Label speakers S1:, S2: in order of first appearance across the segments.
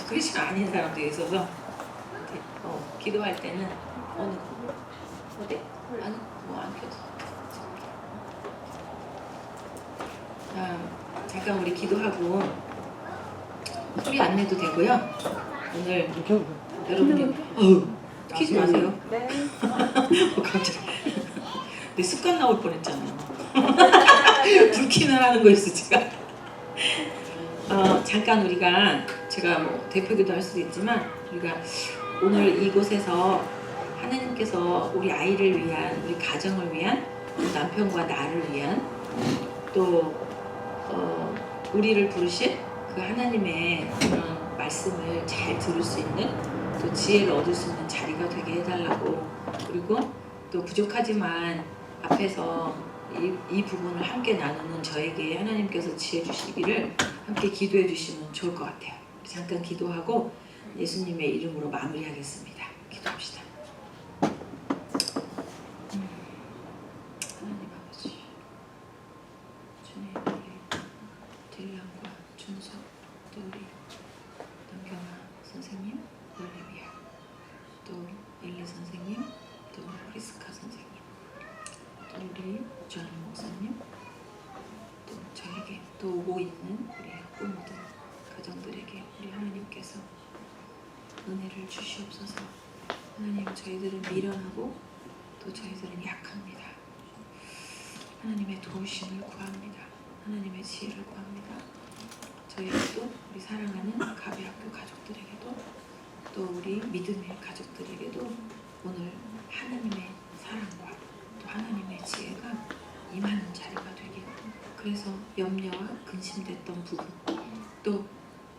S1: 크리스천 아닌 사람도 있어서 기도할 때는 어디? 아니 뭐안 켜져. 잠깐 우리 기도하고 소리 안 내도 되고요. 오늘 여러분이 키지 마세요.
S2: 네.
S1: 갑자기 내 습관 나올 뻔했잖아요. 불 키면 하는 거였어 제가. 잠깐 우리가 제가 뭐 대표기도 할 수도 있지만 우리가 오늘 이곳에서 하나님께서 우리 아이를 위한, 우리 가정을 위한, 남편과 나를 위한, 또 우리를 부르신 그 하나님의 그런 말씀을 잘 들을 수 있는, 또 지혜를 얻을 수 있는 자리가 되게 해달라고, 그리고 또 부족하지만 앞에서 이 부분을 함께 나누는 저에게 하나님께서 지혜 주시기를 함께 기도해 주시면 좋을 것 같아요. 잠깐 기도하고 예수님의 이름으로 마무리하겠습니다. 기도합시다. 하나님 아버지, 주님 우리 딜란과 준석, 또 우리 남경아 선생님, 올리비아, 또 엘리 선생님, 또 프리스카 선생님, 또 우리 주한 목사님, 또 저에게 또 오고 있는 우리 학부모들, 가정들에게 우리 하나님께서 은혜를 주시옵소서. 하나님, 저희들은 미련하고 또 저희들은 약합니다. 하나님의 도우심을 구합니다. 하나님의 지혜를 구합니다. 저희에게도, 우리 사랑하는 가비학교 가족들에게도, 또 우리 믿음의 가족들에게도 오늘 하나님의 사랑과 또 하나님의 지혜가 임하는 자리가 되길, 그래서 염려와 근심됐던 부분, 또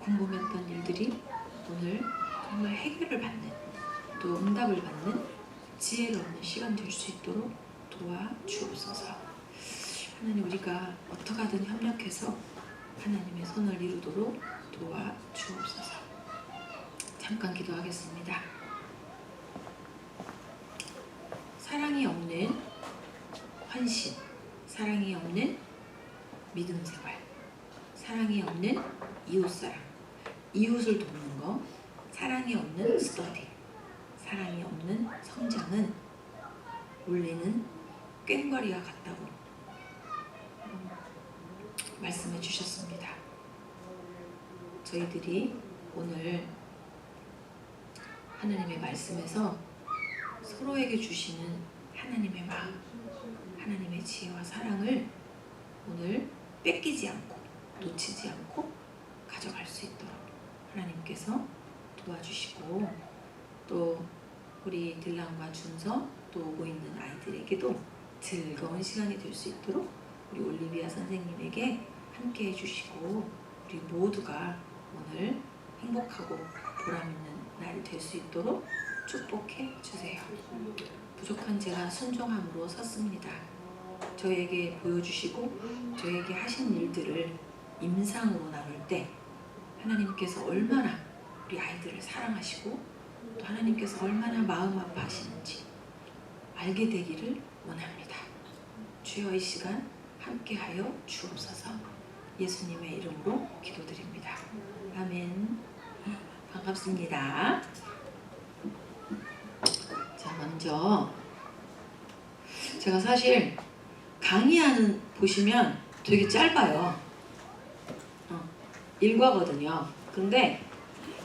S1: 궁금했던 일들이 오늘 정말 해결을 받는, 또 응답을 받는 지혜를 얻는 시간 될 수 있도록 도와주옵소서. 하나님, 우리가 어떻게 하든 협력해서 하나님의 선을 이루도록 도와주옵소서. 잠깐 기도하겠습니다. 사랑이 없는 헌신, 사랑이 없는 믿음 생활, 사랑이 없는 이웃사랑, 이웃을 돕는 거, 사랑이 없는 스터디, 사랑이 없는 성장은 울리는 꽹과리와 같다고 말씀해 주셨습니다. 저희들이 오늘 하나님의 말씀에서 서로에게 주시는 하나님의 마음, 하나님의 지혜와 사랑을 오늘 뺏기지 않고 놓치지 않고 가져갈 수 있도록 하나님께서 도와주시고, 또 우리 딜란과 준서 또 오고 있는 아이들에게도 즐거운 시간이 될 수 있도록 우리 올리비아 선생님에게 함께 해주시고, 우리 모두가 오늘 행복하고 보람있는 날이 될 수 있도록 축복해 주세요. 부족한 제가 순종함으로 섰습니다. 저에게 보여주시고 저에게 하신 일들을 임상으로 나눌 때 하나님께서 얼마나 우리 아이들을 사랑하시고 또 하나님께서 얼마나 마음 아파하시는지 알게 되기를 원합니다. 주여, 이 시간 함께하여 주옵소서. 예수님의 이름으로 기도드립니다. 아멘. 반갑습니다. 자, 먼저 제가 사실 강의하는 보시면 되게 짧아요. 일과거든요. 근데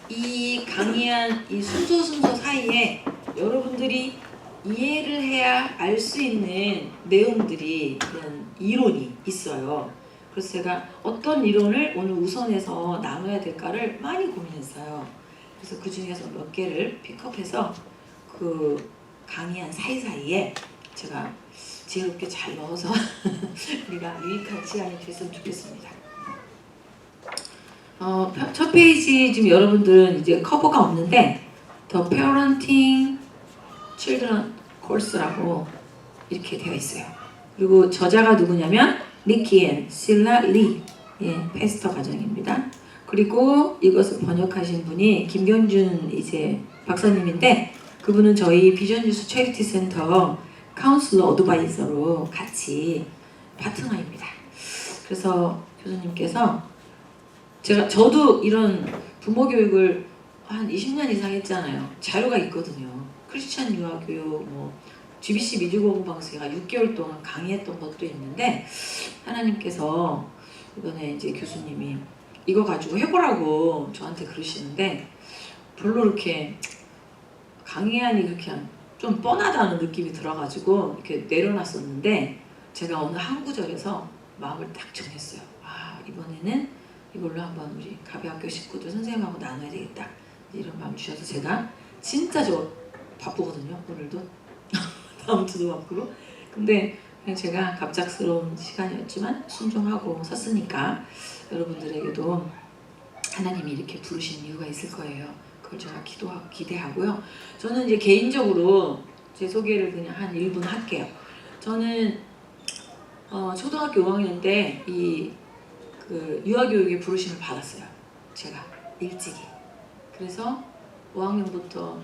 S1: 이 강의한 이 순서 사이에 여러분들이 이해를 해야 알 수 있는 내용들이, 그런 이론이 있어요. 그래서 제가 어떤 이론을 오늘 우선해서 나눠야 될까를 많이 고민했어요. 그래서 그 중에서 몇 개를 픽업해서 그 강의한 사이사이에 제가 지혜롭게 잘 넣어서 우리가 유익한 시간이 됐으면 좋겠습니다. 첫 페이지 지금 여러분들은 이제 커버가 없는데 The Parenting Children Course라고 이렇게 되어 있어요. 그리고 저자가 누구냐면 니키 앤 실라 리, 패스터 가정입니다. 그리고 이것을 번역하신 분이 김경준 이제 박사님인데, 그분은 저희 비전 뉴스 체리티 센터 카운슬러 어드바이저로 같이 파트너입니다. 그래서 교수님께서 저도 이런 부모 교육을 한 20년 이상 했잖아요. 자료가 있거든요. 크리스찬 유아교육, GBC 미주공부방송가 6개월 동안 강의했던 것도 있는데, 하나님께서 이번에 이제 교수님이 이거 가지고 해보라고 저한테 그러시는데, 별로 이렇게 강의하니 그렇게 좀 뻔하다는 느낌이 들어가지고 이렇게 내려놨었는데, 제가 어느 한 구절에서 마음을 딱 정했어요. 이번에는 이걸로 한번 우리 가비학교 식구들 선생님하고 나눠야 되겠다, 이런 마음 주셔서 제가 진짜 저 바쁘거든요. 오늘도 다음 주도 바쁘고. 근데 그냥 제가 갑작스러운 시간이었지만 순종하고 섰으니까 여러분들에게도 하나님이 이렇게 부르신 이유가 있을 거예요. 그걸 제가 기대하고요. 저는 이제 개인적으로 제 소개를 그냥 한 1분 할게요. 저는 초등학교 5학년 때 그 유아교육에 부르심을 받았어요. 제가 일찍이. 그래서 5학년부터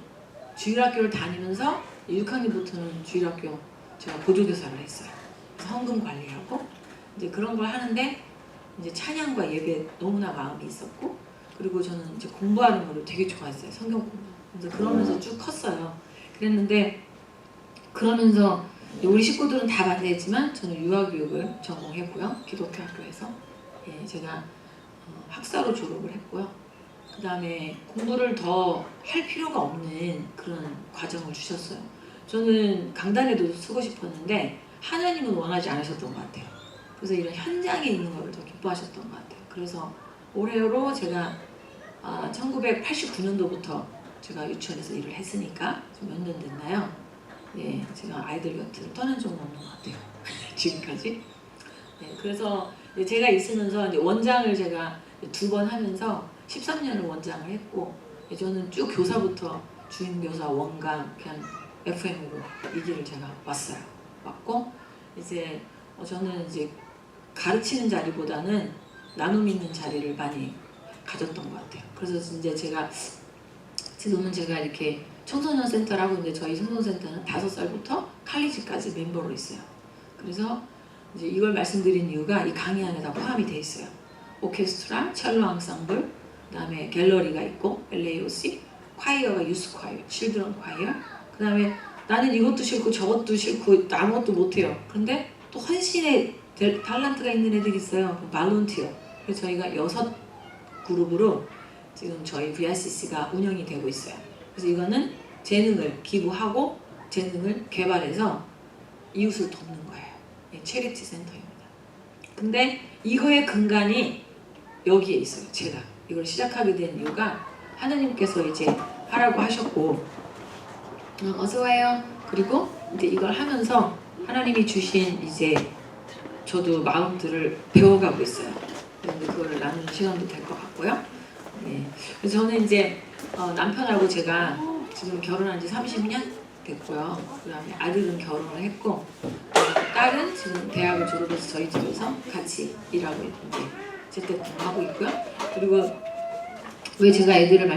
S1: 주일학교를 다니면서 6학년부터는 주일학교 제가 보조교사를 했어요. 그래서 헌금 관리하고 이제 그런 걸 하는데, 이제 찬양과 예배 너무나 마음이 있었고, 그리고 저는 이제 공부하는 거를 되게 좋아했어요. 성경 공부. 그래서 그러면서 쭉 컸어요. 그랬는데, 그러면서 우리 식구들은 다 반대했지만 저는 유아교육을 전공했고요. 기독교 학교에서 제가 학사로 졸업을 했고요. 그 다음에 공부를 더 할 필요가 없는 그런 과정을 주셨어요. 저는 강단에도 쓰고 싶었는데 하나님은 원하지 않으셨던 것 같아요. 그래서 이런 현장에 있는 걸 더 기뻐하셨던 것 같아요. 그래서 올해로 제가 1989년도부터 제가 유치원에서 일을 했으니까 좀 몇 년 됐나요? 제가 아이들 곁을 떠난 적은 없는 것 같아요. 지금까지. 그래서 제가 있으면서 이제 원장을 제가 2번 하면서 13년을 원장을 했고, 저는 쭉 교사부터 주임교사, 원감, 그냥 FM으로 이 길을 제가 왔어요. 왔고 이제 저는 이제 가르치는 자리보다는 나눔 있는 자리를 많이 가졌던 것 같아요. 그래서 이제 지금은 제가 이렇게 청소년 센터를 하고 있는데 저희 청소년센터는 5살부터 칼리지까지 멤버로 있어요. 그래서 이제 이걸 말씀드린 이유가 이 강의 안에 다 포함이 돼 있어요. 오케스트라, 첼로 앙상블, 그다음에 갤러리가 있고 LAOC, 콰이어가 유스 콰이어, 칠드런 콰이어, 그다음에 나는 이것도 싫고 저것도 싫고 아무것도 못해요. 근데 또 헌신의 탤런트가 있는 애들이 있어요. 발론티어. 그래서 저희가 6그룹으로 지금 저희 VRCC가 운영이 되고 있어요. 그래서 이거는 재능을 기부하고 재능을 개발해서 이웃을 돕는 거예요. 체리티 센터입니다. 근데 이거의 근간이 여기에 있어요. 제가 이걸 시작하게 된 이유가 하나님께서 이제 하라고 하셨고 어서 와요. 그리고 이제 이걸 하면서 하나님이 주신 이제 저도 마음들을 배워가고 있어요. 그런데 그걸 나누는 시간도 될 것 같고요. 네. 그래서 저는 이제 남편하고 제가 지금 결혼한 지 30년 됐고요. 그다음에 아들은 결혼을 했고 딸은 지금 대학을 졸업해서 저희 집에서 같이 일하고 있는데 재택근무하고 있고요. 그리고 왜 제가 애들을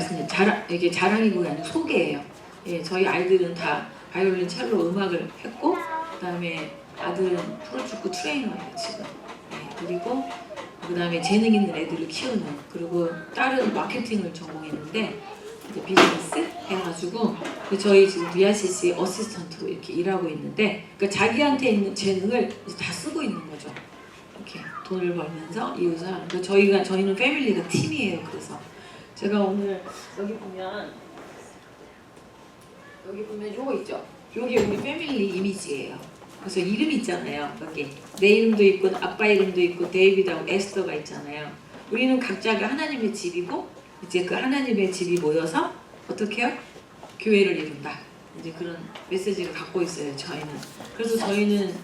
S1: 이게 자랑이고 아니라 소개예요. 예, 저희 아이들은 다 바이올린, 첼로 음악을 했고 그다음에 아들은 프로축구 트레이너예요 지금. 예, 그리고 그다음에 재능 있는 애들을 키우는, 그리고 딸은 마케팅을 전공했는데 이제 비즈니스 해가지고 저희 지금 VRCC 어시스턴트로 이렇게 일하고 있는데, 그러니까 자기한테 있는 재능을 이제 다 쓰고 있는 거죠. 이렇게 돈을 벌면서 이웃을 하는. 그러니까 저희는 패밀리가 팀이에요. 그래서 제가 오늘 여기 보면 요거 있죠. 여기 우리 패밀리 이미지예요. 그래서 이름 있잖아요. 여기 내 이름도 있고 아빠 이름도 있고 데이비드하고 에스더가 있잖아요. 우리는 각자가 하나님의 집이고 이제 그 하나님의 집이 모여서 어떻게 해요? 교회를 이룬다. 이제 그런 메시지를 갖고 있어요. 저희는. 그래서 저희는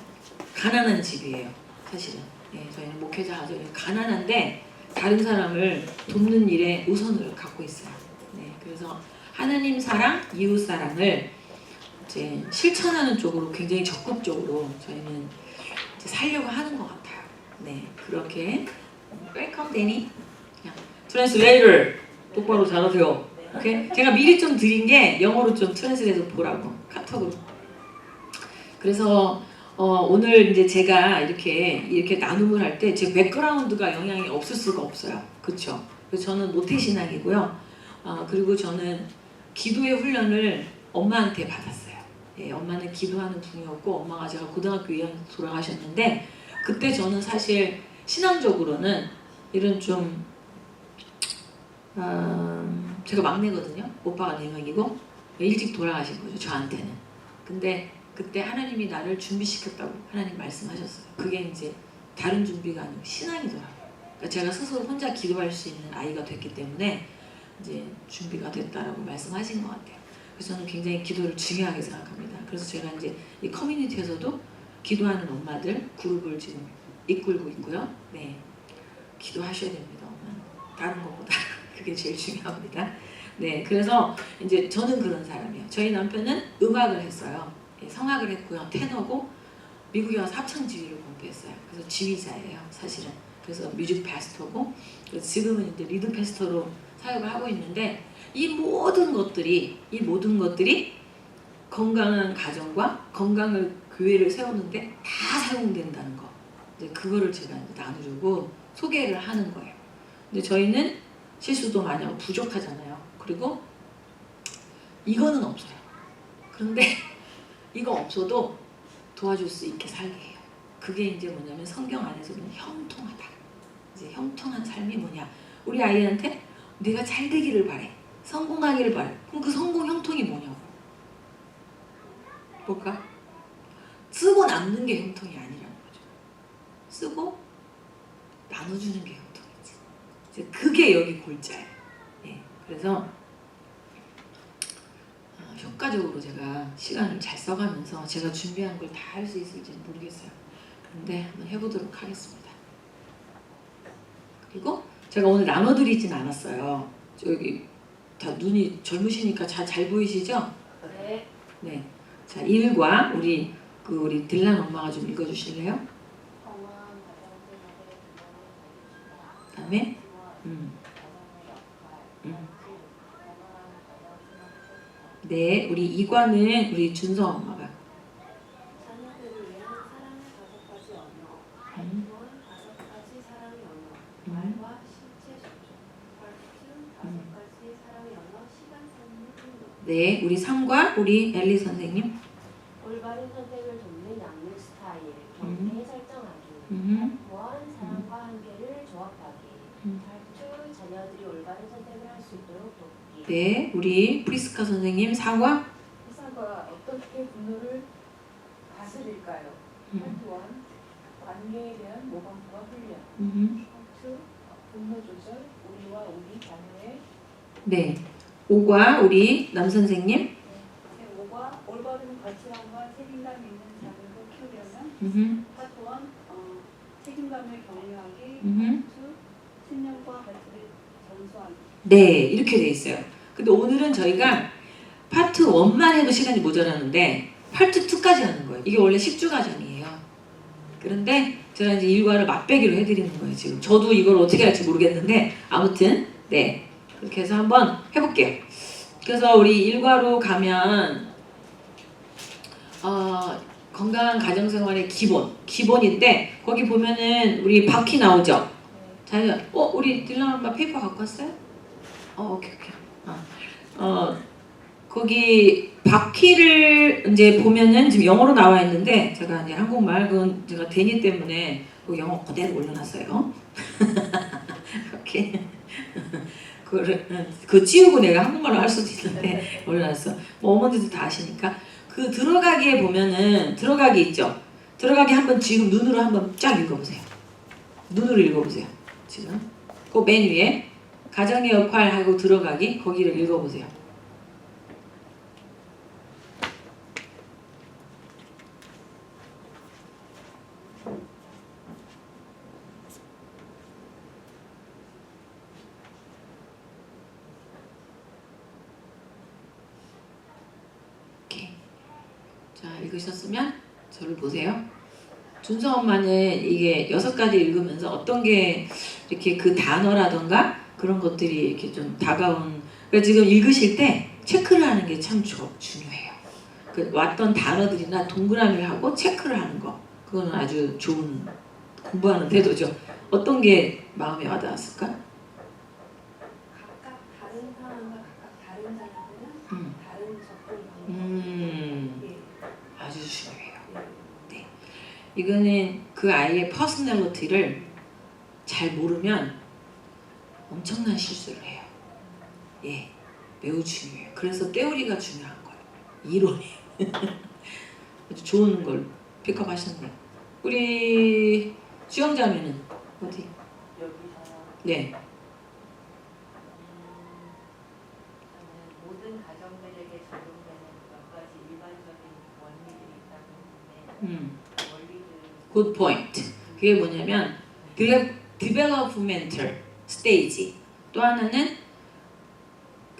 S1: 가난한 집이에요. 사실은. 예, 저희는 목회자 가정이 가난한데 다른 사람을 돕는 일에 우선을 갖고 있어요. 네, 그래서 하나님 사랑, 이웃 사랑을 이제 실천하는 쪽으로 굉장히 적극적으로 저희는 이제 살려고 하는 것 같아요. 네, 그렇게 웰컴 데니, 트랜스레이터 똑바로 잘하세요. 오케이? 제가 미리 좀 드린 게 영어로 좀 트랜스레이터 보라고 카톡으로. 그래서 오늘 이제 제가 이렇게 나눔을 할 때 제 백그라운드가 영향이 없을 수가 없어요. 그렇죠? 그래서 저는 모태신앙이고요. 그리고 저는 기도의 훈련을 엄마한테 받았어요. 예, 엄마는 기도하는 분이었고 엄마가 제가 고등학교 2학년 돌아가셨는데 그때 저는 사실 신앙적으로는 이런 좀 제가 막내거든요. 오빠가 4명이고 일찍 돌아가신 거죠. 저한테는. 근데 그때 하나님이 나를 준비시켰다고 하나님 말씀하셨어요. 그게 이제 다른 준비가 아니고 신앙이더라고요. 그러니까 제가 스스로 혼자 기도할 수 있는 아이가 됐기 때문에 이제 준비가 됐다라고 말씀하신 것 같아요. 그래서 저는 굉장히 기도를 중요하게 생각합니다. 그래서 제가 이제 이 커뮤니티에서도 기도하는 엄마들 그룹을 지금 이끌고 있고요. 네, 기도하셔야 됩니다. 엄마는. 다른 것보다 그게 제일 중요합니다. 네, 그래서 이제 저는 그런 사람이에요. 저희 남편은 음악을 했어요. 성악을 했고요. 테너고 미국에 와서 합창 지휘를 공부했어요. 그래서 지휘자예요, 사실은. 그래서 뮤직 패스터고 지금은 이제 리드 패스터로 사역을 하고 있는데 이 모든 것들이 건강한 가정과 건강한 교회를 세우는데 다 사용된다는 거. 이제 그거를 제가 이제 나누려고 소개를 하는 거예요. 근데 저희는 실수도 많이 하고 부족하잖아요. 그리고 이거는 없어요. 그런데 이거 없어도 도와줄 수 있게 살게 해요. 그게 이제 뭐냐면 성경 안에서는 형통하다. 이제 형통한 삶이 뭐냐? 우리 아이한테 내가 잘 되기를 바래. 성공하기를 바래. 그럼 그 성공 형통이 뭐냐고. 뭘까? 쓰고 남는 게 형통이 아니라는 거죠. 쓰고 나눠주는 게 형통이지. 이제 그게 여기 골자예요. 예. 그래서 효과적으로 제가 시간을 잘 써가면서 제가 준비한 걸 다 할 수 있을지는 모르겠어요. 그런데 한번 해보도록 하겠습니다. 그리고 제가 오늘 나눠드리진 않았어요. 저기 다 눈이 젊으시니까 잘 보이시죠?
S2: 네.
S1: 네. 자, 1과 우리 딜란 엄마가 좀 읽어주실래요? 그다음에 네, 우리 2과는 우리 준서 엄마가.
S2: 자녀들을 위한 사랑의 5가지 언어. 발표원 5가지 사랑의 언어. 말과 신체 접촉. 발품 5가지 사랑의 언어. 시간 선물 행동.
S1: 네, 우리 3과 우리 엘리 선생님.
S2: 올바른 선택을 돕는 양육 스타일. 경계 설정하기. 보안 사랑과 한계를 조합하기. 발표 자녀들이 올바른 선택을 할 수 있도록 돕기.
S1: 네, 우리 프리스카 선생님 4과.
S3: 회사가 어떻게 분노를 다스릴까요? 발표원 관계에 대한 모방과 훈련. 파트 분노 조절 우리와 우리 자녀의.
S1: 네, 5과 우리 남 선생님.
S3: 5가 올바른 가치관과 책임감 있는 자녀를 키우려면. 파트원 책임감을 격려하기. 파트 신념과 가치를 전수하기.
S1: 네, 이렇게 돼 있어요. 근데 오늘은 저희가 파트 1만 해도 시간이 모자라는데 파트 2까지 하는 거예요. 이게 원래 10주 과정이에요. 그런데 제가 이제 1과를 맛배기로 해드리는 거예요. 지금 저도 이걸 어떻게 할지 모르겠는데 아무튼 네, 그렇게 해서 한번 해볼게요. 그래서 우리 1과로 가면 건강한 가정생활의 기본인데 거기 보면은 우리 바퀴 나오죠. 자, 우리 딜란 엄마 페이퍼 갖고 왔어요? 오케이. 거기 바퀴를 이제 보면은 지금 영어로 나와 있는데 제가 이제 한국말 그건 제가 대니 때문에 그 영어 그대로 올려놨어요. 오케이. 그거 지우고 내가 한국말로 할 수도 있는데 올려놨어. 뭐 어머니들 다 아시니까 그 들어가기에 보면은 들어가기 있죠. 들어가기 한번 지금 눈으로 한번 쫙 읽어보세요. 눈으로 읽어보세요. 지금 그 맨 위에 가정의 역할하고 들어가기 거기를 읽어보세요. 오케이. 자, 읽으셨으면 저를 보세요. 준서 엄마는 이게 6가지 읽으면서 어떤 게 이렇게 그 단어라던가 그런 것들이 이렇게 좀 다가온. 그러니까 지금 읽으실 때 체크를 하는 게 참 중요해요. 그 왔던 단어들이나 동그라미를 하고 체크를 하는 거. 그거는 아주 좋은 공부하는 태도죠. 어떤 게 마음에 와닿았을까?
S2: 각각 다른 상황과 각각 다른 자녀들은 다른 접근 방법.
S1: 아주 중요해요. 네. 이거는 그 아이의 퍼스널리티를 잘 모르면 엄청난 실수를 해요. 예, 매우 중요해요. 그래서 때우리가 중요한 거예요. 이론이. 아주 좋은 걸 픽업하셨네요. 우리 수영자매는 어디?
S3: 여기서
S1: 네.
S4: 저는 모든 가정들에게 적용되는 몇 가지 일반적인 원리들이 있다고 했는데 원리들.
S1: Good point. 그게 뭐냐면 developmental stage. 또 하나는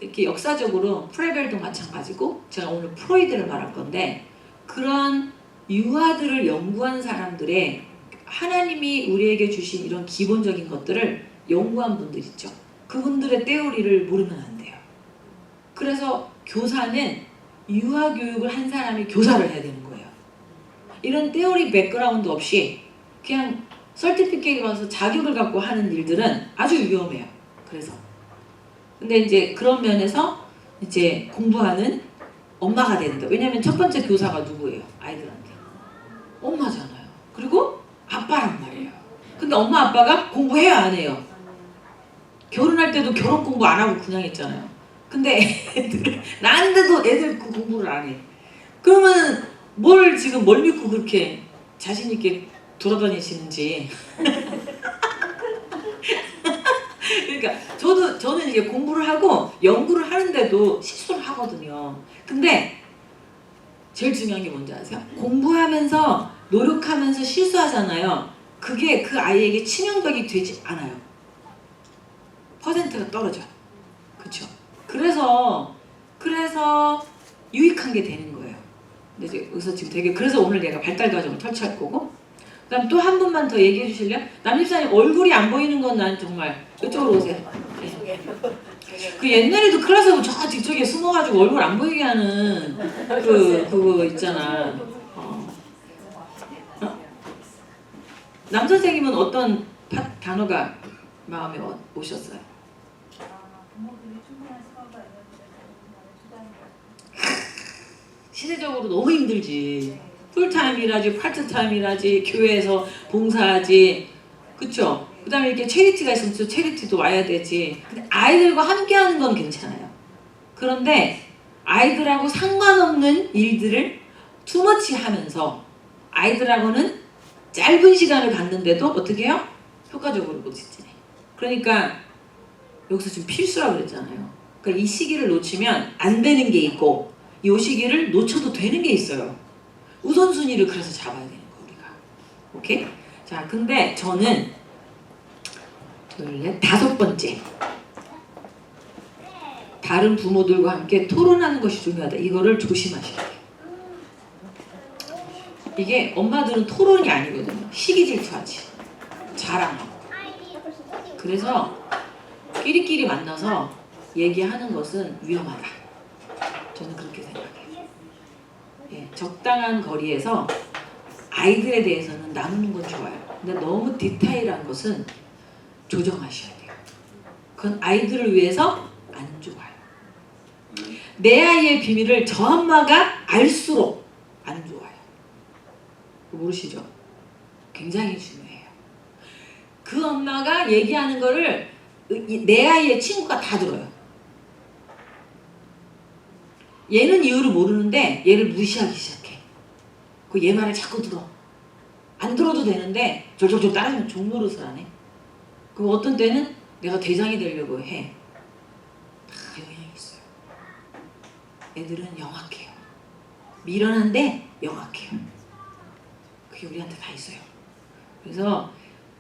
S1: 이렇게 역사적으로 프레벨도 마찬가지고 제가 오늘 프로이드를 말할 건데 그런 유아들을 연구한 사람들의 하나님이 우리에게 주신 이런 기본적인 것들을 연구한 분들 있죠. 그분들의 때우리를 모르면 안 돼요. 그래서 교사는 유아 교육을 한 사람이 교사를 해야 되는 거예요. 이런 때우리 백그라운드 없이 그냥 서티피케이트 가서 자격을 갖고 하는 일들은 아주 위험해요. 그래서 근데 이제 그런 면에서 이제 공부하는 엄마가 된다. 왜냐면 첫 번째 교사가 누구예요? 아이들한테 엄마잖아요. 그리고 아빠란 말이에요. 근데 엄마 아빠가 공부해요 안 해요? 결혼할 때도 결혼 공부 안 하고 그냥 했잖아요. 근데 애들 나는데도 애들 그 공부를 안 해. 그러면 뭘 믿고 그렇게 자신 있게 돌아다니시는지. 그러니까 저는 이게 공부를 하고 연구를 하는데도 실수를 하거든요. 근데 제일 중요한 게 뭔지 아세요? 공부하면서 노력하면서 실수하잖아요. 그게 그 아이에게 치명적이 되지 않아요. 퍼센트가 떨어져. 그렇죠? 그래서 유익한 게 되는 거예요. 근데 이제 여기서 지금 되게 그래서 오늘 내가 발달 과정을 터치할 거고 그다음 또 한 분만 더 얘기해 주실래요? 남집사님 얼굴이 안 보이는 건 난 정말 이쪽으로 오세요. 네. 그 옛날에도 클래스하고 저 뒤쪽에 숨어가지고 얼굴 안 보이게 하는 그거 있잖아. 남 선생님은 어떤 단어가 마음에 오셨어요?
S3: 부모들이 충분한 시간과 에너지를 가진
S1: 시대적으로 너무 힘들지. 풀타임이라지 파트타임이라지 교회에서 봉사하지. 그쵸? 그 다음에 이렇게 체리티가 있으면 또 체리티도 와야 되지. 근데 아이들과 함께 하는 건 괜찮아요. 그런데 아이들하고 상관없는 일들을 투머치 하면서 아이들하고는 짧은 시간을 갖는데도 어떻게 해요? 효과적으로 못 지내. 그러니까 여기서 지금 필수라고 그랬잖아요. 그러니까 이 시기를 놓치면 안 되는 게 있고 이 시기를 놓쳐도 되는 게 있어요. 우선순위를 그래서 잡아야 되는 거 우리가. 오케이? 자, 근데 저는 둘, 넷, 다섯 번째. 다른 부모들과 함께 토론하는 것이 중요하다. 이거를 조심하셔야 돼요. 이게 엄마들은 토론이 아니거든요. 시기 질투하지. 자랑하고. 그래서 끼리끼리 만나서 얘기하는 것은 위험하다. 저는 그렇게 생각해요. 예, 적당한 거리에서 아이들에 대해서는 나누는 건 좋아요. 근데 너무 디테일한 것은 조정하셔야 돼요. 그건 아이들을 위해서 안 좋아요. 내 아이의 비밀을 저 엄마가 알수록 안 좋아요. 모르시죠? 굉장히 중요해요. 그 엄마가 얘기하는 거를 내 아이의 친구가 다 들어요. 얘는 이유를 모르는데 얘를 무시하기 시작해. 그 얘 말을 자꾸 들어. 안 들어도 되는데 졸졸졸 따라주면 종노릇을 하네. 그 어떤 때는 내가 대장이 되려고 해. 다 영향이 있어요. 애들은 영악해요. 미련한데 영악해요. 그게 우리한테 다 있어요. 그래서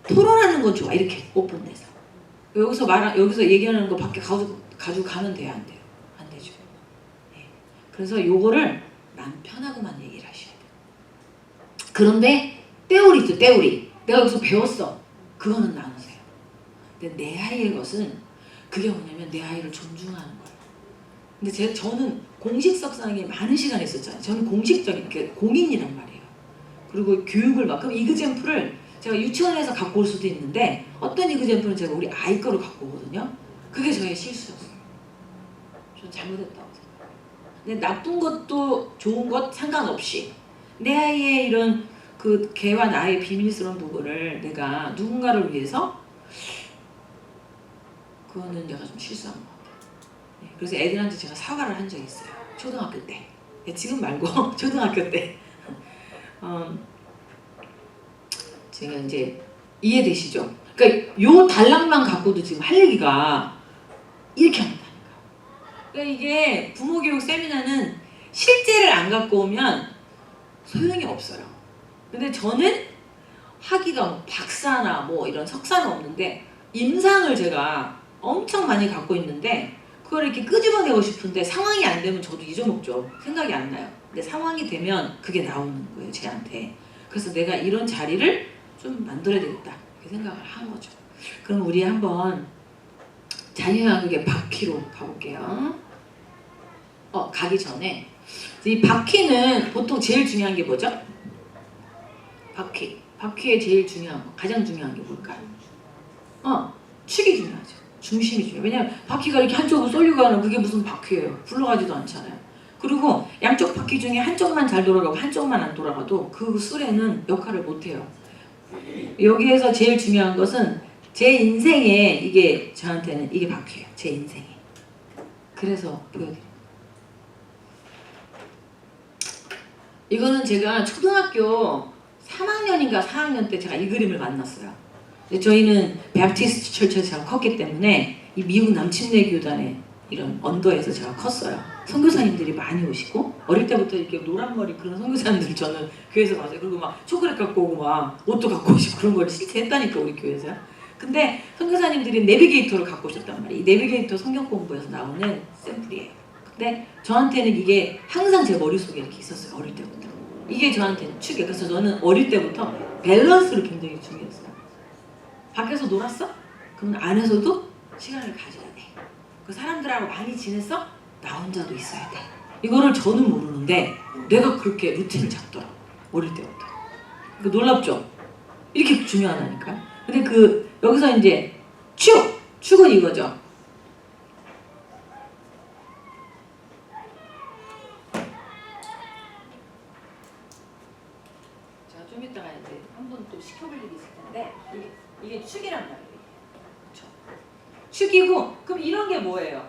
S1: 토론하는 건 좋아. 이렇게 오픈돼서 여기서 얘기하는 거 밖에 가지고 가면 돼요, 안 돼요? 안 되죠. 네. 그래서 요거를 남편하고만 얘기를 하셔야 돼요. 그런데 때우리 있죠, 때우리. 내가 여기서 배웠어. 그거는 나누세요. 근데 내 아이의 것은 그게 뭐냐면 내 아이를 존중하는 거예요. 근데 저는 공식석상에 많은 시간이 있었잖아요. 저는 공식적인 공인이란 말이에요. 그리고 교육을 막 그럼 이그젠플을 제가 유치원에서 갖고 올 수도 있는데 어떤 이그젠플은 제가 우리 아이 거를 갖고 오거든요. 그게 저의 실수였어요. 전 잘못했다고 생각해요. 근데 나쁜 것도 좋은 것 상관없이 내 아이의 이런 그 걔와 나의 비밀스러운 부분을 내가 누군가를 위해서 그거는 내가 좀 실수한 것 같아요. 네, 그래서 애들한테 제가 사과를 한 적이 있어요. 초등학교 때. 네, 지금 말고 초등학교 때. 제가 이제 이해되시죠? 그러니까 요 단락만 갖고도 지금 할 얘기가 이렇게 한다니까. 그러니까 이게 부모교육 세미나는 실제를 안 갖고 오면 소용이 없어요. 근데 저는 학위가 뭐 박사나 뭐 이런 석사는 없는데 임상을 제가 엄청 많이 갖고 있는데 그걸 이렇게 끄집어내고 싶은데 상황이 안 되면 저도 잊어먹죠. 생각이 안 나요. 근데 상황이 되면 그게 나오는 거예요, 쟤한테. 그래서 내가 이런 자리를 좀 만들어야 되겠다 이렇게 생각을 한 거죠. 그럼 우리 한번 자녀양육의 바퀴로 가볼게요. 가기 전에 이 바퀴는 보통 제일 중요한 게 뭐죠? 바퀴의 제일 중요한 거, 가장 중요한 게 뭘까요? 축이 중요하죠. 중심이 중요해요. 왜냐면 바퀴가 이렇게 한쪽으로 쏠리고 가는 그게 무슨 바퀴예요. 굴러가지도 않잖아요. 그리고 양쪽 바퀴 중에 한쪽만 잘 돌아가고 한쪽만 안 돌아가도 그 술에는 역할을 못해요. 여기에서 제일 중요한 것은 제 인생에 이게 저한테는 이게 바퀴예요. 제 인생에. 그래서 보여드릴게요. 이거는 제가 초등학교 3학년인가 4학년 때 제가 이 그림을 만났어요. 저희는 베프티스트 철처에서 컸기 때문에 이 미국 남침내 교단의 이런 언더에서 제가 컸어요. 선교사님들이 많이 오시고 어릴 때부터 이렇게 노란 머리 그런 선교사님들 저는 교회에서 봤어요. 그리고 막 초콜릿 갖고 오고 막 옷도 갖고 오시고 그런 걸 실제 했다니까 우리 교회에서. 근데 선교사님들이 내비게이터를 갖고 오셨단 말이에요. 이 내비게이터 성경 공부에서 나오는 샘플이에요. 근데 저한테는 이게 항상 제 머릿속에 이렇게 있었어요. 어릴 때부터. 이게 저한테는 축이에요. 그래서 저는 어릴 때부터 밸런스를 굉장히 중요했어요. 밖에서 놀았어? 그러면 안에서도 시간을 가져야 돼. 그 사람들하고 많이 지냈어? 나 혼자도 있어야 돼. 이거를 저는 모르는데 내가 그렇게 루틴을 잡더라. 어릴 때부터. 그 놀랍죠? 이렇게 중요하다니까. 근데 그 여기서 이제 축은 이거죠. 제가 좀 이따가 이제 한 번 또 시켜볼 일이 있을 텐데 이게 축이란 말이에요. 그렇죠? 축이고 그럼 이런 게 뭐예요?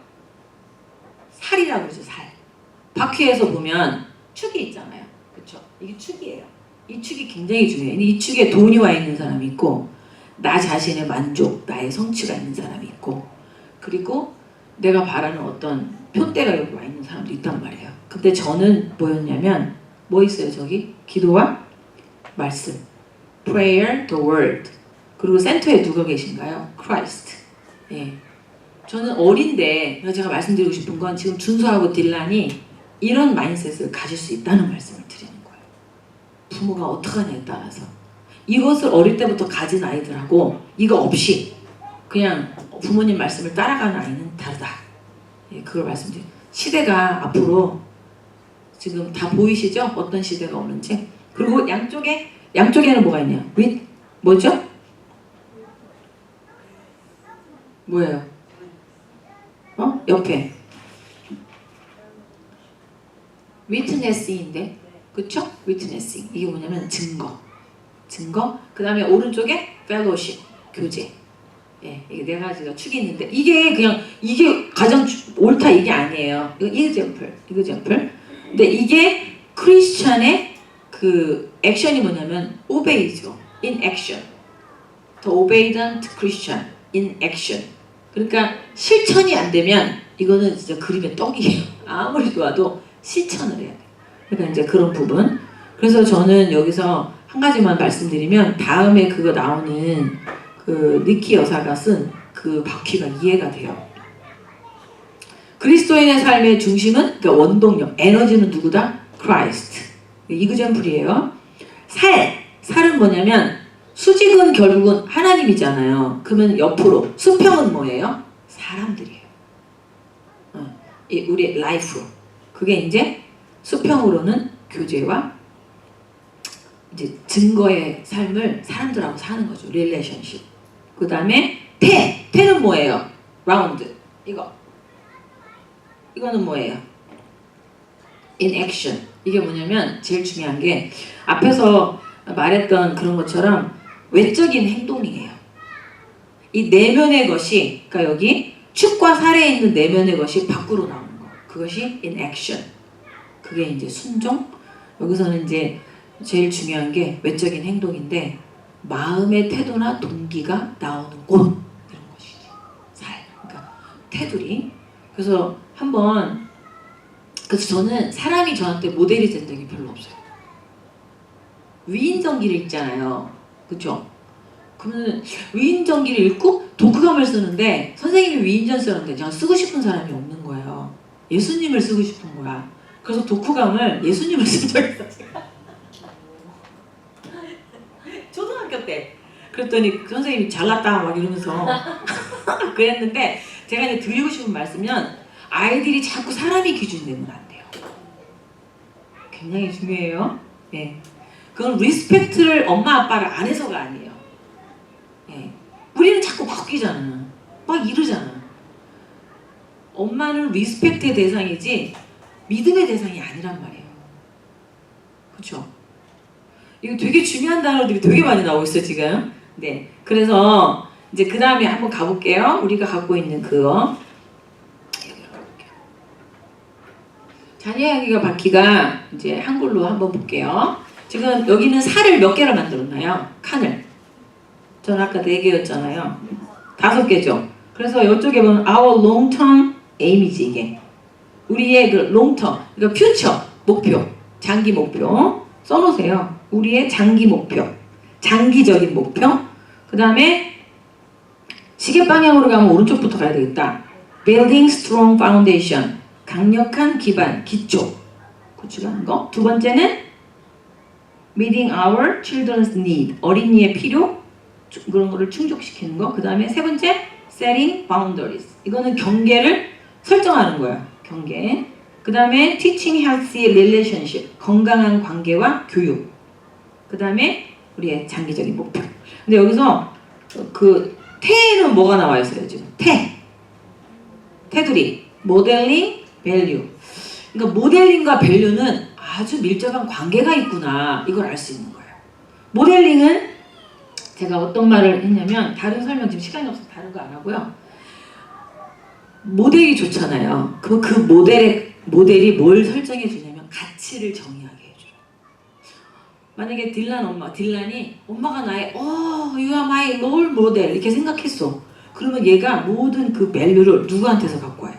S1: 살이라고 그러죠. 살. 바퀴에서 보면 축이 있잖아요. 그렇죠? 이게 축이에요. 이 축이 굉장히 중요해요. 이 축에 돈이 와 있는 사람이 있고 나 자신의 만족, 나의 성취가 있는 사람이 있고 그리고 내가 바라는 어떤 표대가 여기 와 있는 사람도 있단 말이에요. 근데 저는 뭐였냐면 뭐 있어요 저기? 기도와 말씀, prayer, the word. 그리고 센터에 누가 계신가요? Christ. 예. 저는 어린데 제가 말씀드리고 싶은 건 지금 준서하고 딜란이 이런 마인셋을 가질 수 있다는 말씀을 드리는 거예요. 부모가 어떻게 하냐에 따라서 이것을 어릴 때부터 가진 아이들하고 이거 없이 그냥 부모님 말씀을 따라가는 아이는 다르다. 예, 그걸 말씀드려요. 시대가 앞으로 지금 다 보이시죠? 어떤 시대가 오는지. 그리고 양쪽에는 뭐가 있냐? 뭐죠? 뭐예요? 옆에 witnessing인데, 그쵸? witnessing. 이게 뭐냐면 증거. 그 다음에 오른쪽에 fellowship, 교제. 예, 이게 네 가지가 축이 있는데 이게 가장 옳다 이게 아니에요. 이거 example. 근데 이게 크리스찬의 그 액션이 뭐냐면 obey죠. in action. The obedient Christian in action. 그러니까 실천이 안 되면 이거는 진짜 그림의 떡이에요. 아무리 좋아도 실천을 해야 돼. 그러니까 이제 그런 부분. 그래서 저는 여기서 한 가지만 말씀드리면 다음에 그거 나오는 그 니키 여사가 쓴 그 바퀴가 이해가 돼요. 그리스도인의 삶의 중심은 그러니까 원동력, 에너지는 누구다? Christ. 이그젠플이에요. 살은 뭐냐면 수직은 결국은 하나님이잖아요. 그러면 옆으로 수평은 뭐예요? 사람들이에요. 우리 라이프. 그게 이제 수평으로는 교제와 이제 증거의 삶을 사람들하고 사는 거죠. 릴레이션십. 그 다음에 태는 뭐예요? 라운드. 이거는 뭐예요? in action. 이게 뭐냐면 제일 중요한 게 앞에서 말했던 그런 것처럼 외적인 행동이에요. 이 내면의 것이, 그러니까 여기 축과 살에 있는 내면의 것이 밖으로 나오는 거. 그것이 in action. 그게 이제 순종. 여기서는 이제 제일 중요한 게 외적인 행동인데 마음의 태도나 동기가 나오는 곳 이런 것이지. 살. 그러니까 테두리. 그래서 그래서 저는 사람이 저한테 모델이 된 적이 별로 없어요. 위인전기를 읽잖아요. 그쵸? 그러면 위인전기를 읽고 독후감을 쓰는데 선생님이 위인전 쓰는데 제가 쓰고 싶은 사람이 없는 거예요. 예수님을 쓰고 싶은 거야. 그래서 독후감을 예수님을 쓴 적이 있어요. 초등학교 때. 그랬더니 그 선생님이 잘났다 막 이러면서 그랬는데 제가 이제 드리고 싶은 말씀은 아이들이 자꾸 사람이 기준이 되면 안 돼요. 굉장히 중요해요. 네. 그건 리스펙트를 엄마 아빠를 안 해서가 아니에요. 네. 우리는 자꾸 바뀌잖아. 막 이러잖아. 엄마는 리스펙트의 대상이지 믿음의 대상이 아니란 말이에요. 그렇죠? 이거 되게 중요한 단어들이 되게 많이 나오고 있어요 지금. 네. 그래서 이제 그 다음에 한번 가볼게요. 우리가 갖고 있는 그거. 자녀향기가 바퀴가 이제 한글로 한번 볼게요. 지금 여기는 살을 몇 개를 만들었나요? 칸을. 전 아까 4개였잖아요. 5개죠. 그래서 이쪽에 보면 our long term aim이지 이게. 우리의 그 long term, 그러니까 future 목표, 장기 목표 써놓으세요. 우리의 장기 목표, 장기적인 목표. 그 다음에 시계 방향으로 가면 오른쪽부터 가야 되겠다. Building strong foundation. 강력한 기반, 기초 구축하는 거. 두 번째는 meeting our children's need, 어린이의 필요 그런 거를 충족시키는 거. 그 다음에 세 번째 setting boundaries, 이거는 경계를 설정하는 거야. 경계. 그 다음에 teaching healthy relationship, 건강한 관계와 교육. 그 다음에 우리의 장기적인 목표. 근데 여기서 그 태는 뭐가 나와 있어요 지금? 테두리 모델링, 밸류. 그러니까 모델링과 밸류는 아주 밀접한 관계가 있구나, 이걸 알 수 있는 거예요. 모델링은 제가 어떤 말을 했냐면, 다른 설명 지금 시간이 없어서 다른 거 안 하고요. 모델이 좋잖아요. 그럼 그 모델이 뭘 설정해 주냐면 가치를 정의하게 해줘요. 만약에 딜란이 엄마가 나의 you are my role model 이렇게 생각했어. 그러면 얘가 모든 그 밸류를 누구한테서 갖고 와요?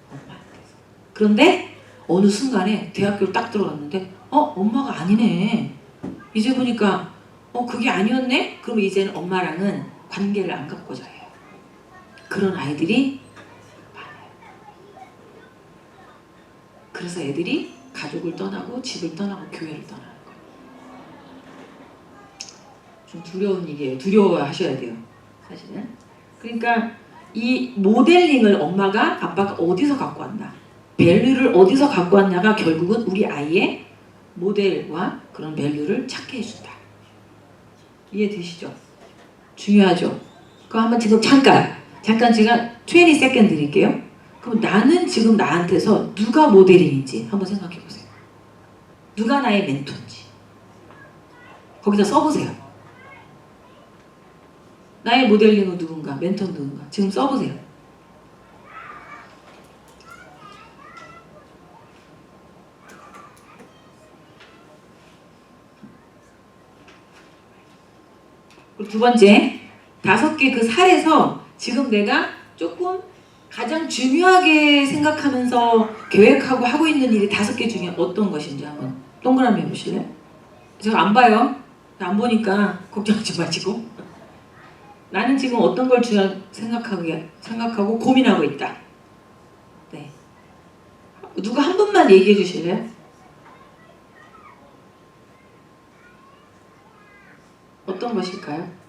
S1: 엄마한테서. 그런데 어느 순간에 대학교를 딱 들어갔는데 엄마가 아니네. 이제 보니까 그게 아니었네? 그러면 이제는 엄마랑은 관계를 안 갖고자 해요. 그런 아이들이 많아요. 그래서 애들이 가족을 떠나고 집을 떠나고 교회를 떠나는 거예요. 좀 두려운 일이에요. 두려워하셔야 돼요. 사실은. 그러니까 이 모델링을 엄마가 아빠가 어디서 갖고 왔나, 밸류를 어디서 갖고 왔냐가 결국은 우리 아이의 모델과 그런 밸류를 찾게 해준다. 이해되시죠? 중요하죠? 그거 한번 지금 잠깐 제가 20세컨드 드릴게요. 그럼 나는 지금 나한테서 누가 모델링인지 한번 생각해 보세요. 누가 나의 멘토인지 거기다 써보세요. 나의 모델링은 누군가, 멘토는 누군가 지금 써보세요. 두 번째, 5개 그 살에서 지금 내가 조금 가장 중요하게 생각하면서 계획하고 하고 있는 일이 5개 중에 어떤 것인지 한번 동그라미 해보실래요? 제가 안 봐요. 안 보니까 걱정하지 마시고. 나는 지금 어떤 걸 생각하고 고민하고 있다. 네. 누가 한 분만 얘기해 주실래요? 어떤 것일까요?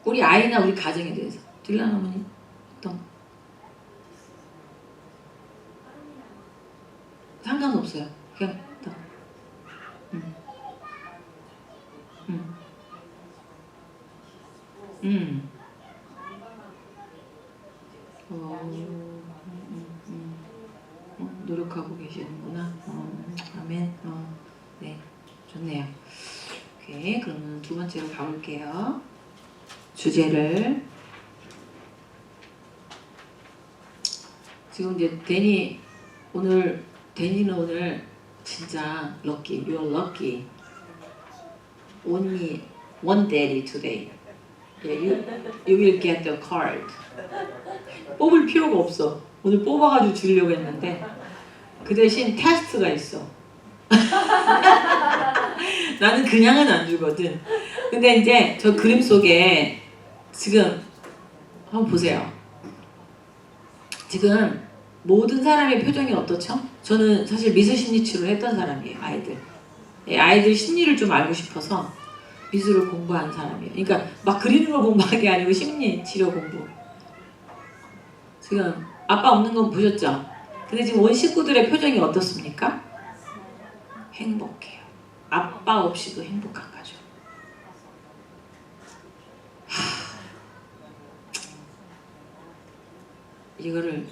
S1: 우리 아이나 우리 가정에 대해서. 딜란 어머니 어떤 거? 상관없어요. 그냥 어떤 거? 노력하고 계시는구나. 아멘. 네, 좋네요. 오케이, 그러면 두 번째로 가볼게요. 주제를 지금 이제 데니는 오늘 진짜 lucky. You're lucky. Only one daddy today. Yeah, you will get the card. 뽑을 필요가 없어. 오늘 뽑아가지고 주려고 했는데 그 대신 테스트가 있어. 나는 그냥은 안 주거든. 근데 이제 저 그림 속에 지금 한번 보세요. 지금 모든 사람의 표정이 어떻죠? 저는 사실 미술 심리치료를 했던 사람이에요. 아이들 심리를 좀 알고 싶어서 미술을 공부한 사람이에요. 그러니까 막 그리는 걸 공부한 게 아니고 심리 치료 공부. 지금 아빠 없는 건 보셨죠? 근데 지금 온 식구들의 표정이 어떻습니까? 행복해요. 아빠 없이도 행복한 가족. 이거를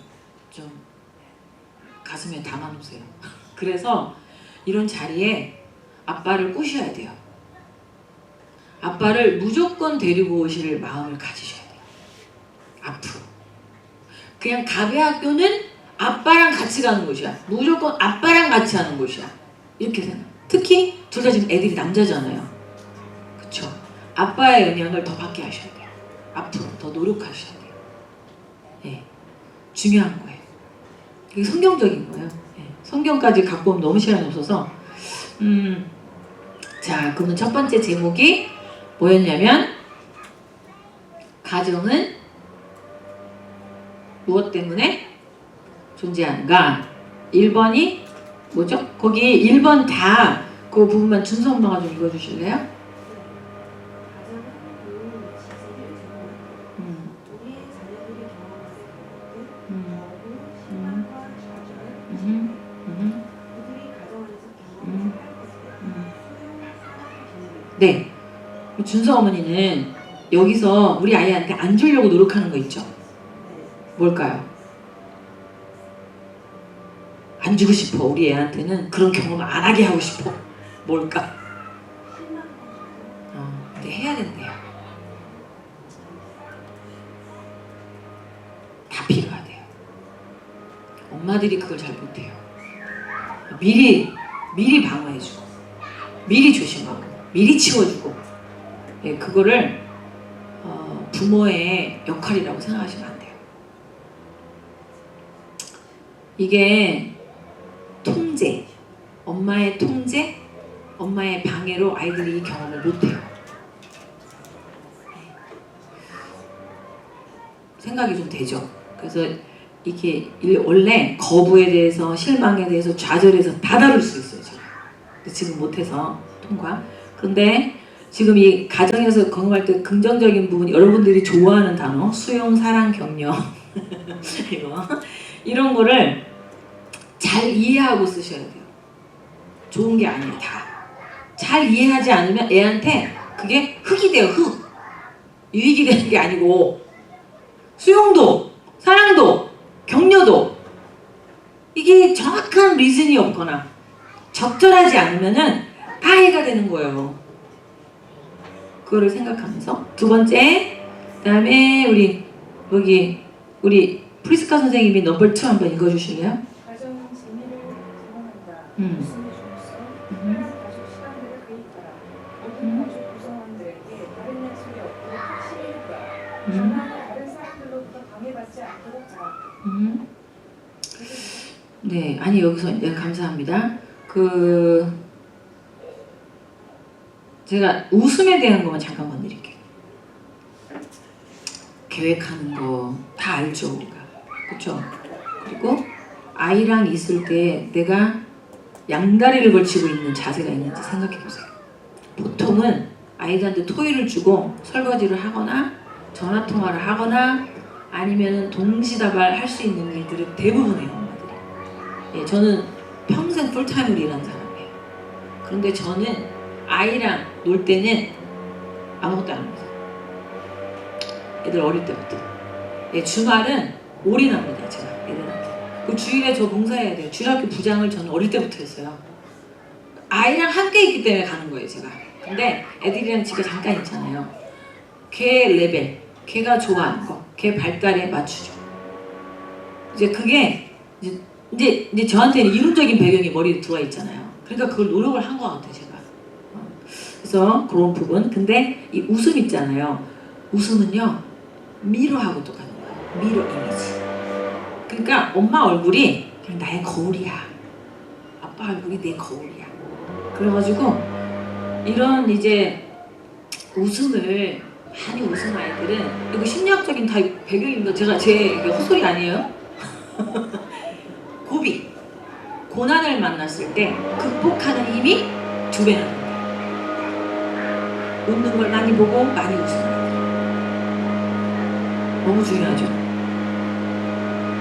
S1: 좀 가슴에 담아놓으세요. 그래서 이런 자리에 아빠를 꼬셔야 돼요. 아빠를 무조건 데리고 오실 마음을 가지셔야 돼요. 앞으로. 그냥 가베 학교는 아빠랑 같이 가는 곳이야. 무조건 아빠랑 같이 하는 곳이야. 이렇게 생각. 특히 둘 다 지금 애들이 남자잖아요. 그쵸? 아빠의 영향을 더 받게 하셔야 돼요. 앞으로 더 노력하셔야 돼요. 예. 중요한 거예요. 이게 성경적인 거예요. 예. 성경까지 갖고 오면 너무 시간이 없어서 자, 그러면 첫 번째 제목이 뭐였냐면 가정은 무엇 때문에 존재하는가? 1번이 뭐죠? 거기 1번 다 그 부분만 준서 엄마가 좀 읽어주실래요?
S2: 가정은 부모의 지지를 제공하고 우리의 자녀들이 경험하게 되는 거부, 실망과 좌절, 그들이 가정 안에서 경험하게 할 것에 소용, 사랑, 비밀.
S1: 네. 준서 어머니는 여기서 우리 아이한테 안 주려고 노력하는 거 있죠? 뭘까요? 안 주고 싶어. 우리 애한테는 그런 경험 안 하게 하고 싶어. 뭘까? 근데 해야 된대요. 다 필요하대요. 엄마들이 그걸 잘 못해요. 미리 방어해주고, 미리 조심하고, 미리 치워주고, 예, 그거를 부모의 역할이라고 생각하시면 안 돼요. 이게 통제, 엄마의 통제, 엄마의 방해로 아이들이 이 경험을 못해요. 생각이 좀 되죠. 그래서 이게 원래 거부에 대해서, 실망에 대해서, 좌절에서 다 다룰 수 있어요. 저는. 근데 지금 못해서 통과. 근데 지금 이 가정에서 경험할 때 긍정적인 부분, 여러분들이 좋아하는 단어, 수용, 사랑, 격려 이런 거를 잘 이해하고 쓰셔야 돼요. 좋은 게 아니에요. 다. 잘 이해하지 않으면 애한테 그게 흙이 돼요. 흙. 유익이 되는 게 아니고, 수용도, 사랑도, 격려도 이게 정확한 리즌이 없거나 적절하지 않으면은 다 해가 되는 거예요. 그거를 생각하면서. 두 번째, 그 다음에 우리 프리스카 선생님이 넘버 2 한번 읽어주실래요?
S3: 가정은 재미를 제공한다. 웃음을 주면서 편한 가족 시간들을 가입하라. 모든 가족 구성원들에게 다른 약속이 없도록 확실히 해봐. 전화나 다른 사람들로부터 방해받지 않도록 하라.
S1: 네, 아니 여기서 감사합니다. 제가 웃음에 대한 것만 잠깐 건드릴게요. 계획하는 거 다 알죠, 우리가. 그렇죠? 그리고 아이랑 있을 때 내가 양다리를 걸치고 있는 자세가 있는지 생각해 보세요. 보통은 아이들한테 토의를 주고 설거지를 하거나 전화통화를 하거나 아니면 동시다발 할 수 있는 일들을 대부분의 엄마들이. 예, 저는 평생 풀타임으로 일하는 사람이에요. 그런데 저는 아이랑 놀 때는 아무것도 안 합니다. 애들 어릴 때부터. 예, 주말은 올인합니다. 제가 애들한테. 그 주일에 저 봉사해야 돼요. 주일학교 부장을 저는 어릴 때부터 했어요. 아이랑 함께 있기 때문에 가는 거예요, 제가. 근데 애들이랑 집에 잠깐 있잖아요. 걔 레벨, 걔가 좋아하는 거, 걔 발달에 맞추죠. 이제 그게 이제 저한테는 이론적인 배경이 머리에 들어와 있잖아요. 그러니까 그걸 노력을 한 것 같아요, 제가. 그래서 그런 부분. 근데 이 웃음 있잖아요. 웃음은요, 미러하고 똑같은 거예요. 미러 이미지. 그러니까 엄마 얼굴이 그냥 나의 거울이야. 아빠 얼굴이 내 거울이야. 그래가지고 이런 이제 웃음을 많이 웃은 아이들은, 이거 심리학적인 다 배경입니다. 제 헛소리 아니에요? 고비, 고난을 만났을 때 극복하는 힘이 2배나 된다. 웃는 걸 많이 보고 많이 웃는 아이들. 너무 중요하죠.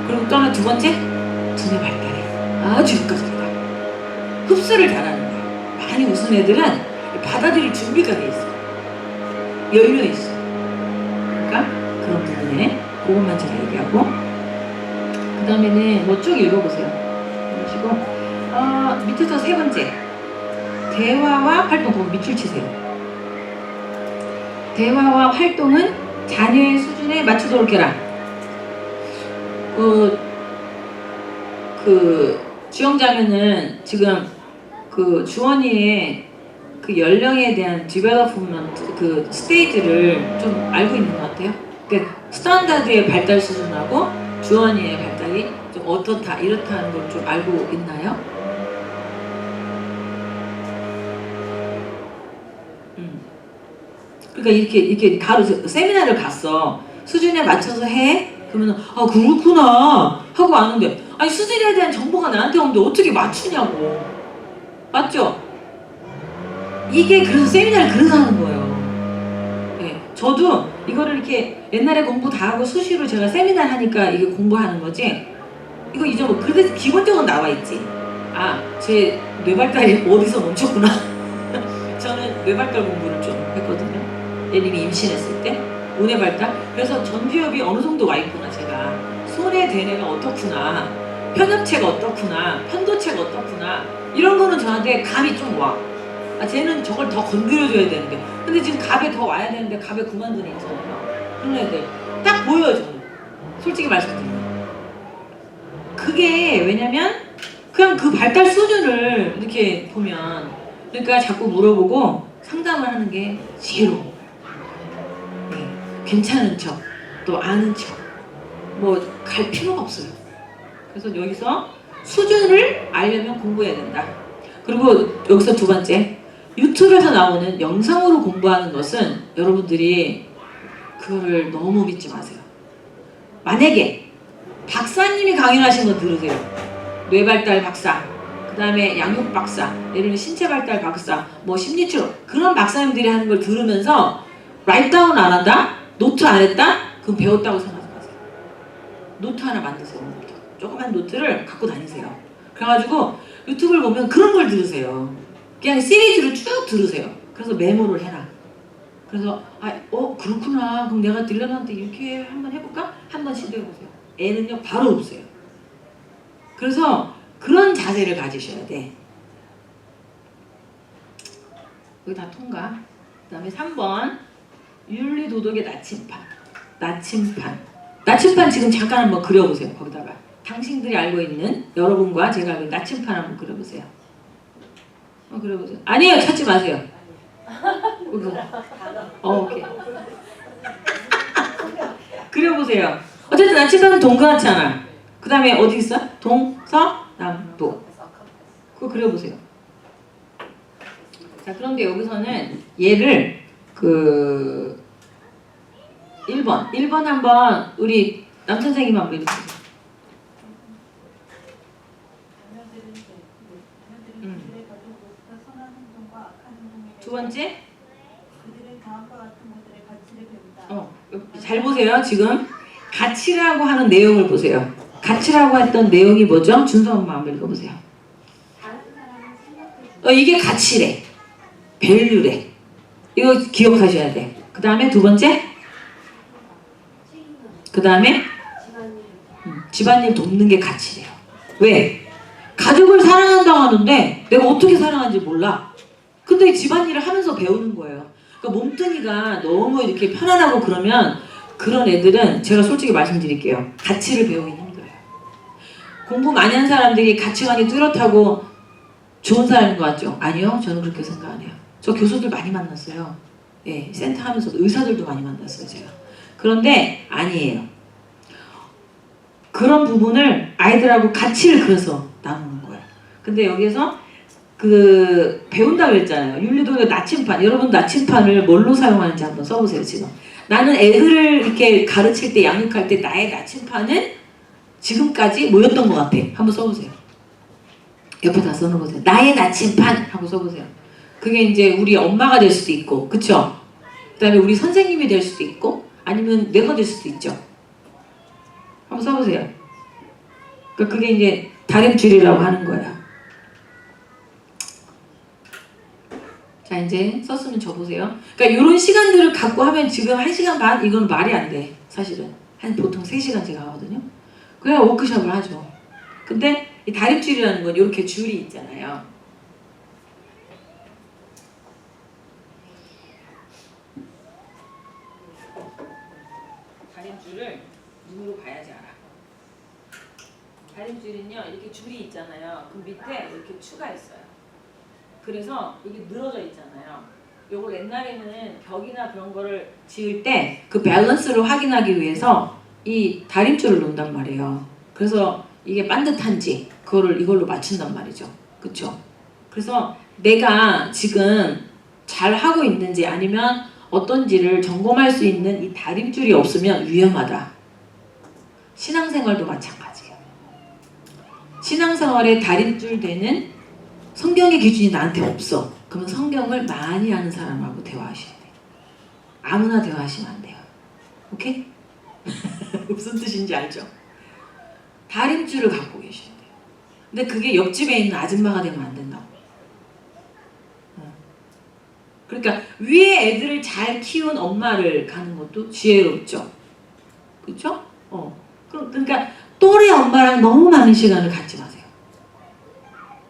S1: 그리고 또 하나, 두 번째, 두뇌 발달이 아주 효과적이다. 흡수를 잘하는 거야. 많이 웃은 애들은 받아들일 준비가 돼 있어. 열려 있어. 그러니까 그런 부분에 그것만 제가 얘기하고, 그 다음에는 뭐 쭉 읽어보세요. 그러시고 밑에서 세 번째, 대화와 활동. 그거 밑줄 치세요. 대화와 활동은 자녀의 수준에 맞추도록 해라. 주영자매는 지금 주원이의 그 연령에 대한 디벨롭먼트 그 스테이지를 좀 알고 있는 것 같아요. 그러니까 스탠다드의 발달 수준하고 주원이의 발달이 좀 어떻다 이렇다는 걸 좀 알고 있나요? 그러니까 이렇게 바로 세미나를 갔어. 수준에 맞춰서 해. 그러면 아 그렇구나 하고 아는데 아니 수질에 대한 정보가 나한테 오는데 어떻게 맞추냐고. 맞죠? 이게 그래서 세미나를 그래서 하는 거예요. 네, 저도 이거를 이렇게 옛날에 공부 다 하고 수시로 제가 세미나를 하니까 이게 공부하는 거지. 이거 잊어버. 그래서 기본적으로 나와 있지. 아, 제 뇌발달이 어디서 멈췄구나. 저는 뇌발달 공부를 좀 했거든요. 예림이 임신했을 때 우뇌 발달. 그래서 전두엽이 어느 정도 와 있구나 제가. 손의 대뇌가 어떻구나. 편엽체가 어떻구나. 편도체가 어떻구나. 이런 거는 저한테 감이 좀 와. 아, 쟤는 저걸 더 건드려줘야 되는데. 근데 지금 갑에 더 와야 되는데 갑에 그만둔 애 있잖아요. 그런 애들 딱 보여요 저는. 솔직히 말씀드리면. 그게 왜냐면 그냥 그 발달 수준을 이렇게 보면 그러니까 자꾸 물어보고 상담을 하는 게 지혜로운 거예요. 네. 괜찮은 척, 또 아는 척, 뭐 갈 필요가 없어요. 그래서 여기서 수준을 알려면 공부해야 된다. 그리고 여기서 두 번째, 유튜브에서 나오는 영상으로 공부하는 것은 여러분들이 그거를 너무 믿지 마세요. 만약에 박사님이 강연하신 거 들으세요. 뇌발달 박사, 그 다음에 양육 박사, 예를 들면 신체발달 박사, 뭐 심리치료, 그런 박사님들이 하는 걸 들으면서 라이트다운 안 한다? 노트 안 했다? 그럼 배웠다고 생각하지 마세요. 노트 하나 만드세요. 노트. 조그만 노트를 갖고 다니세요. 그래가지고 유튜브를 보면 그런 걸 들으세요. 그냥 시리즈를 쭉 들으세요. 그래서 메모를 해라. 그래서 그렇구나. 그럼 내가 딜러한테 이렇게 한번 해볼까? 한번 시도해보세요. 애는요 바로 없어요. 그래서 그런 자세를 가지셔야 돼. 여기 다 통과. 그 다음에 3번 윤리도덕의 나침판. 나침판 지금 잠깐 한번 그려보세요. 거기다가 당신들이 알고 있는 여러분과 제가 알고 있는 나침판 한번 그려보세요. 그려보세요. 아니에요. 찾지 마세요. 오케이. 그려보세요. 어쨌든 나침판은 동그랗잖아. 그 다음에 어디 있어? 동서남북. 그거 그려보세요. 자, 그런데 여기서는 얘를 1번 한번 우리 남선생님 한번 읽어주세요. 두 번째.
S2: 그들은 다음과 같은 것들의 가치를 배운다.
S1: 잘 보세요. 지금 가치라고 하는 내용을 보세요. 가치라고 했던 내용이 뭐죠? 준서 엄마 한번 읽어보세요.
S2: 다른 사람은 생각해
S1: 이게 가치래. 밸류래. 이거 기억하셔야 돼. 그 다음에 두 번째. 그 다음에 집안일 돕는 게 가치래요. 왜? 가족을 사랑한다고 하는데 내가 어떻게 사랑하는지 몰라. 근데 집안일을 하면서 배우는 거예요. 그러니까 몸뚱이가 너무 이렇게 편안하고 그러면 그런 애들은 제가 솔직히 말씀드릴게요. 가치를 배우기 힘들어요. 공부 많이 한 사람들이 가치관이 뚜렷하고 좋은 사람인 것 같죠? 아니요. 저는 그렇게 생각 안 해요. 저 교수들 많이 만났어요. 예, 센터 하면서 의사들도 많이 만났어요. 제가. 그런데 아니에요. 그런 부분을 아이들하고 가치를 그래서 나누는 거예요. 근데 여기서 배운다고 그랬잖아요. 윤리도덕 나침판. 여러분 나침판을 뭘로 사용하는지 한번 써보세요. 지금 나는 애들을 이렇게 가르칠 때 양육할 때 나의 나침판은 지금까지 뭐였던 것 같아. 한번 써보세요. 옆에 다 써놓으세요. 나의 나침판 하고 써보세요. 그게 이제 우리 엄마가 될 수도 있고, 그쵸? 그 다음에 우리 선생님이 될 수도 있고, 아니면 내가 될 수도 있죠. 한번 써보세요. 그게 이제 다림줄이라고 하는 거예요. 자, 이제 썼으면 줘보세요. 그러니까 이런 시간들을 갖고 하면 지금 1시간 반? 이건 말이 안 돼. 사실은. 보통 3시간 제가 하거든요. 그래야 워크숍을 하죠. 근데 이 다림줄이라는 건 이렇게 줄이 있잖아요. 다림줄을 눈으로 봐야지 알아. 다림줄은요, 이렇게 줄이 있잖아요. 그 밑에 이렇게 추가 있어요. 그래서 이게 늘어져 있잖아요. 요걸 옛날에는 벽이나 그런 거를 지을 때 그 밸런스를 확인하기 위해서 이 다림줄을 놓는단 말이에요. 그래서 이게 반듯한지 그거를 이걸로 맞춘단 말이죠. 그쵸? 그래서 내가 지금 잘 하고 있는지 아니면 어떤지를 점검할 수 있는 이 다림줄이 없으면 위험하다. 신앙생활도 마찬가지예요. 신앙생활에 다림줄 되는 성경의 기준이 나한테 없어. 그러면 성경을 많이 아는 사람하고 대화하셔야 돼요. 아무나 대화하시면 안 돼요. 오케이? 무슨 뜻인지 알죠? 다림줄을 갖고 계셔야 돼요. 근데 그게 옆집에 있는 아줌마가 되면 안 된다고. 그러니까 위에 애들을 잘 키운 엄마를 가는 것도 지혜롭죠. 그렇죠? 그러니까 또래 엄마랑 너무 많은 시간을 갖지 마세요.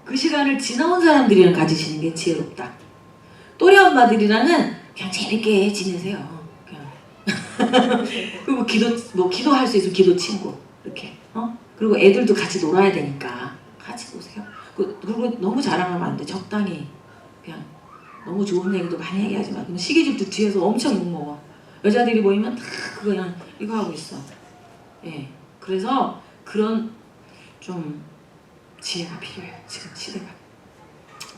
S1: 그 시간을 지나온 사람들이랑 가지시는 게 지혜롭다. 또래 엄마들이랑은 그냥 재밌게 지내세요. 그냥. 그리고 기도할 수 있으면 기도 친구 이렇게. 그리고 애들도 같이 놀아야 되니까 같이 노세요. 그리고 너무 자랑하면 안 돼. 적당히 그냥 너무 좋은 얘기도 많이 얘기하지 마. 그럼 시기집도 뒤에서 엄청 욕먹어. 여자들이 모이면 다 그거 그냥 이거 하고 있어. 예. 그래서 그런 좀 지혜가 필요해요. 지금 시대가.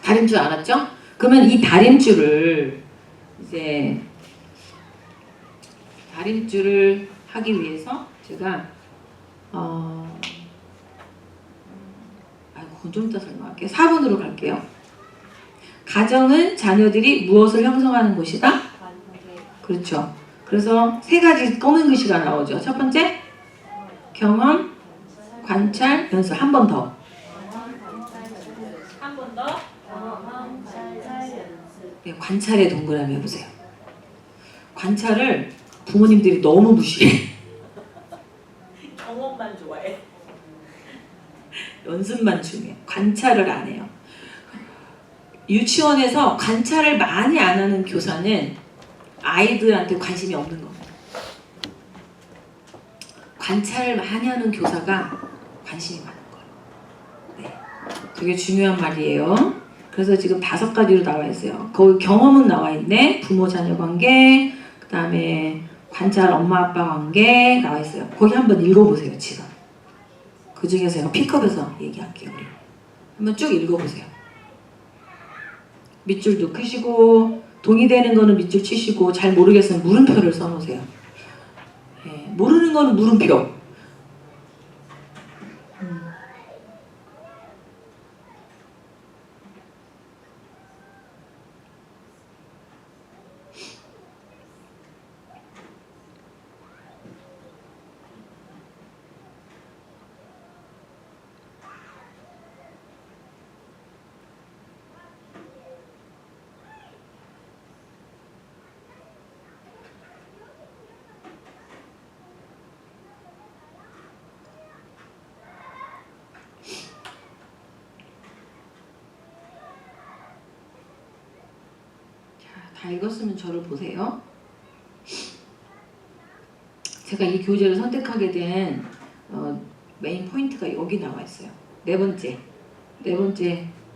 S1: 다림줄 알았죠? 그러면 이 다림줄을 이제 다림줄을 하기 위해서 제가 그건 좀 이따 설명할게요. 4번으로 갈게요. 가정은 자녀들이 무엇을 형성하는 곳이다? 그렇죠. 그래서 세 가지 검은 글씨가 나오죠. 첫 번째, 경험, 관찰, 연습. 한 번 더. 한 번 더. 네, 관찰에 동그라미 해보세요. 관찰을 부모님들이 너무 무시해. 경험만 좋아해. 연습만 중요해. 관찰을 안 해요. 유치원에서 관찰을 많이 안 하는 교사는 아이들한테 관심이 없는 겁니다. 관찰을 많이 하는 교사가 관심이 많은 거예요. 네, 되게 중요한 말이에요. 그래서 지금 5가지로 나와 있어요. 거기 경험은 나와 있네. 부모 자녀 관계, 그 다음에 관찰 엄마 아빠 관계 나와 있어요. 거기 한번 읽어보세요. 지금 그 중에서 제가 픽업해서 얘기할게요. 우리 한번 쭉 읽어보세요. 밑줄도 크시고 동의되는 거는 밑줄 치시고 잘 모르겠으면 물음표를 써놓으세요. 예, 모르는 거는 물음표. 다 읽었으면 저를 보세요. 제가 이 교재를 선택하게 된 메인 포인트가 여기 나와 있어요. 네 번째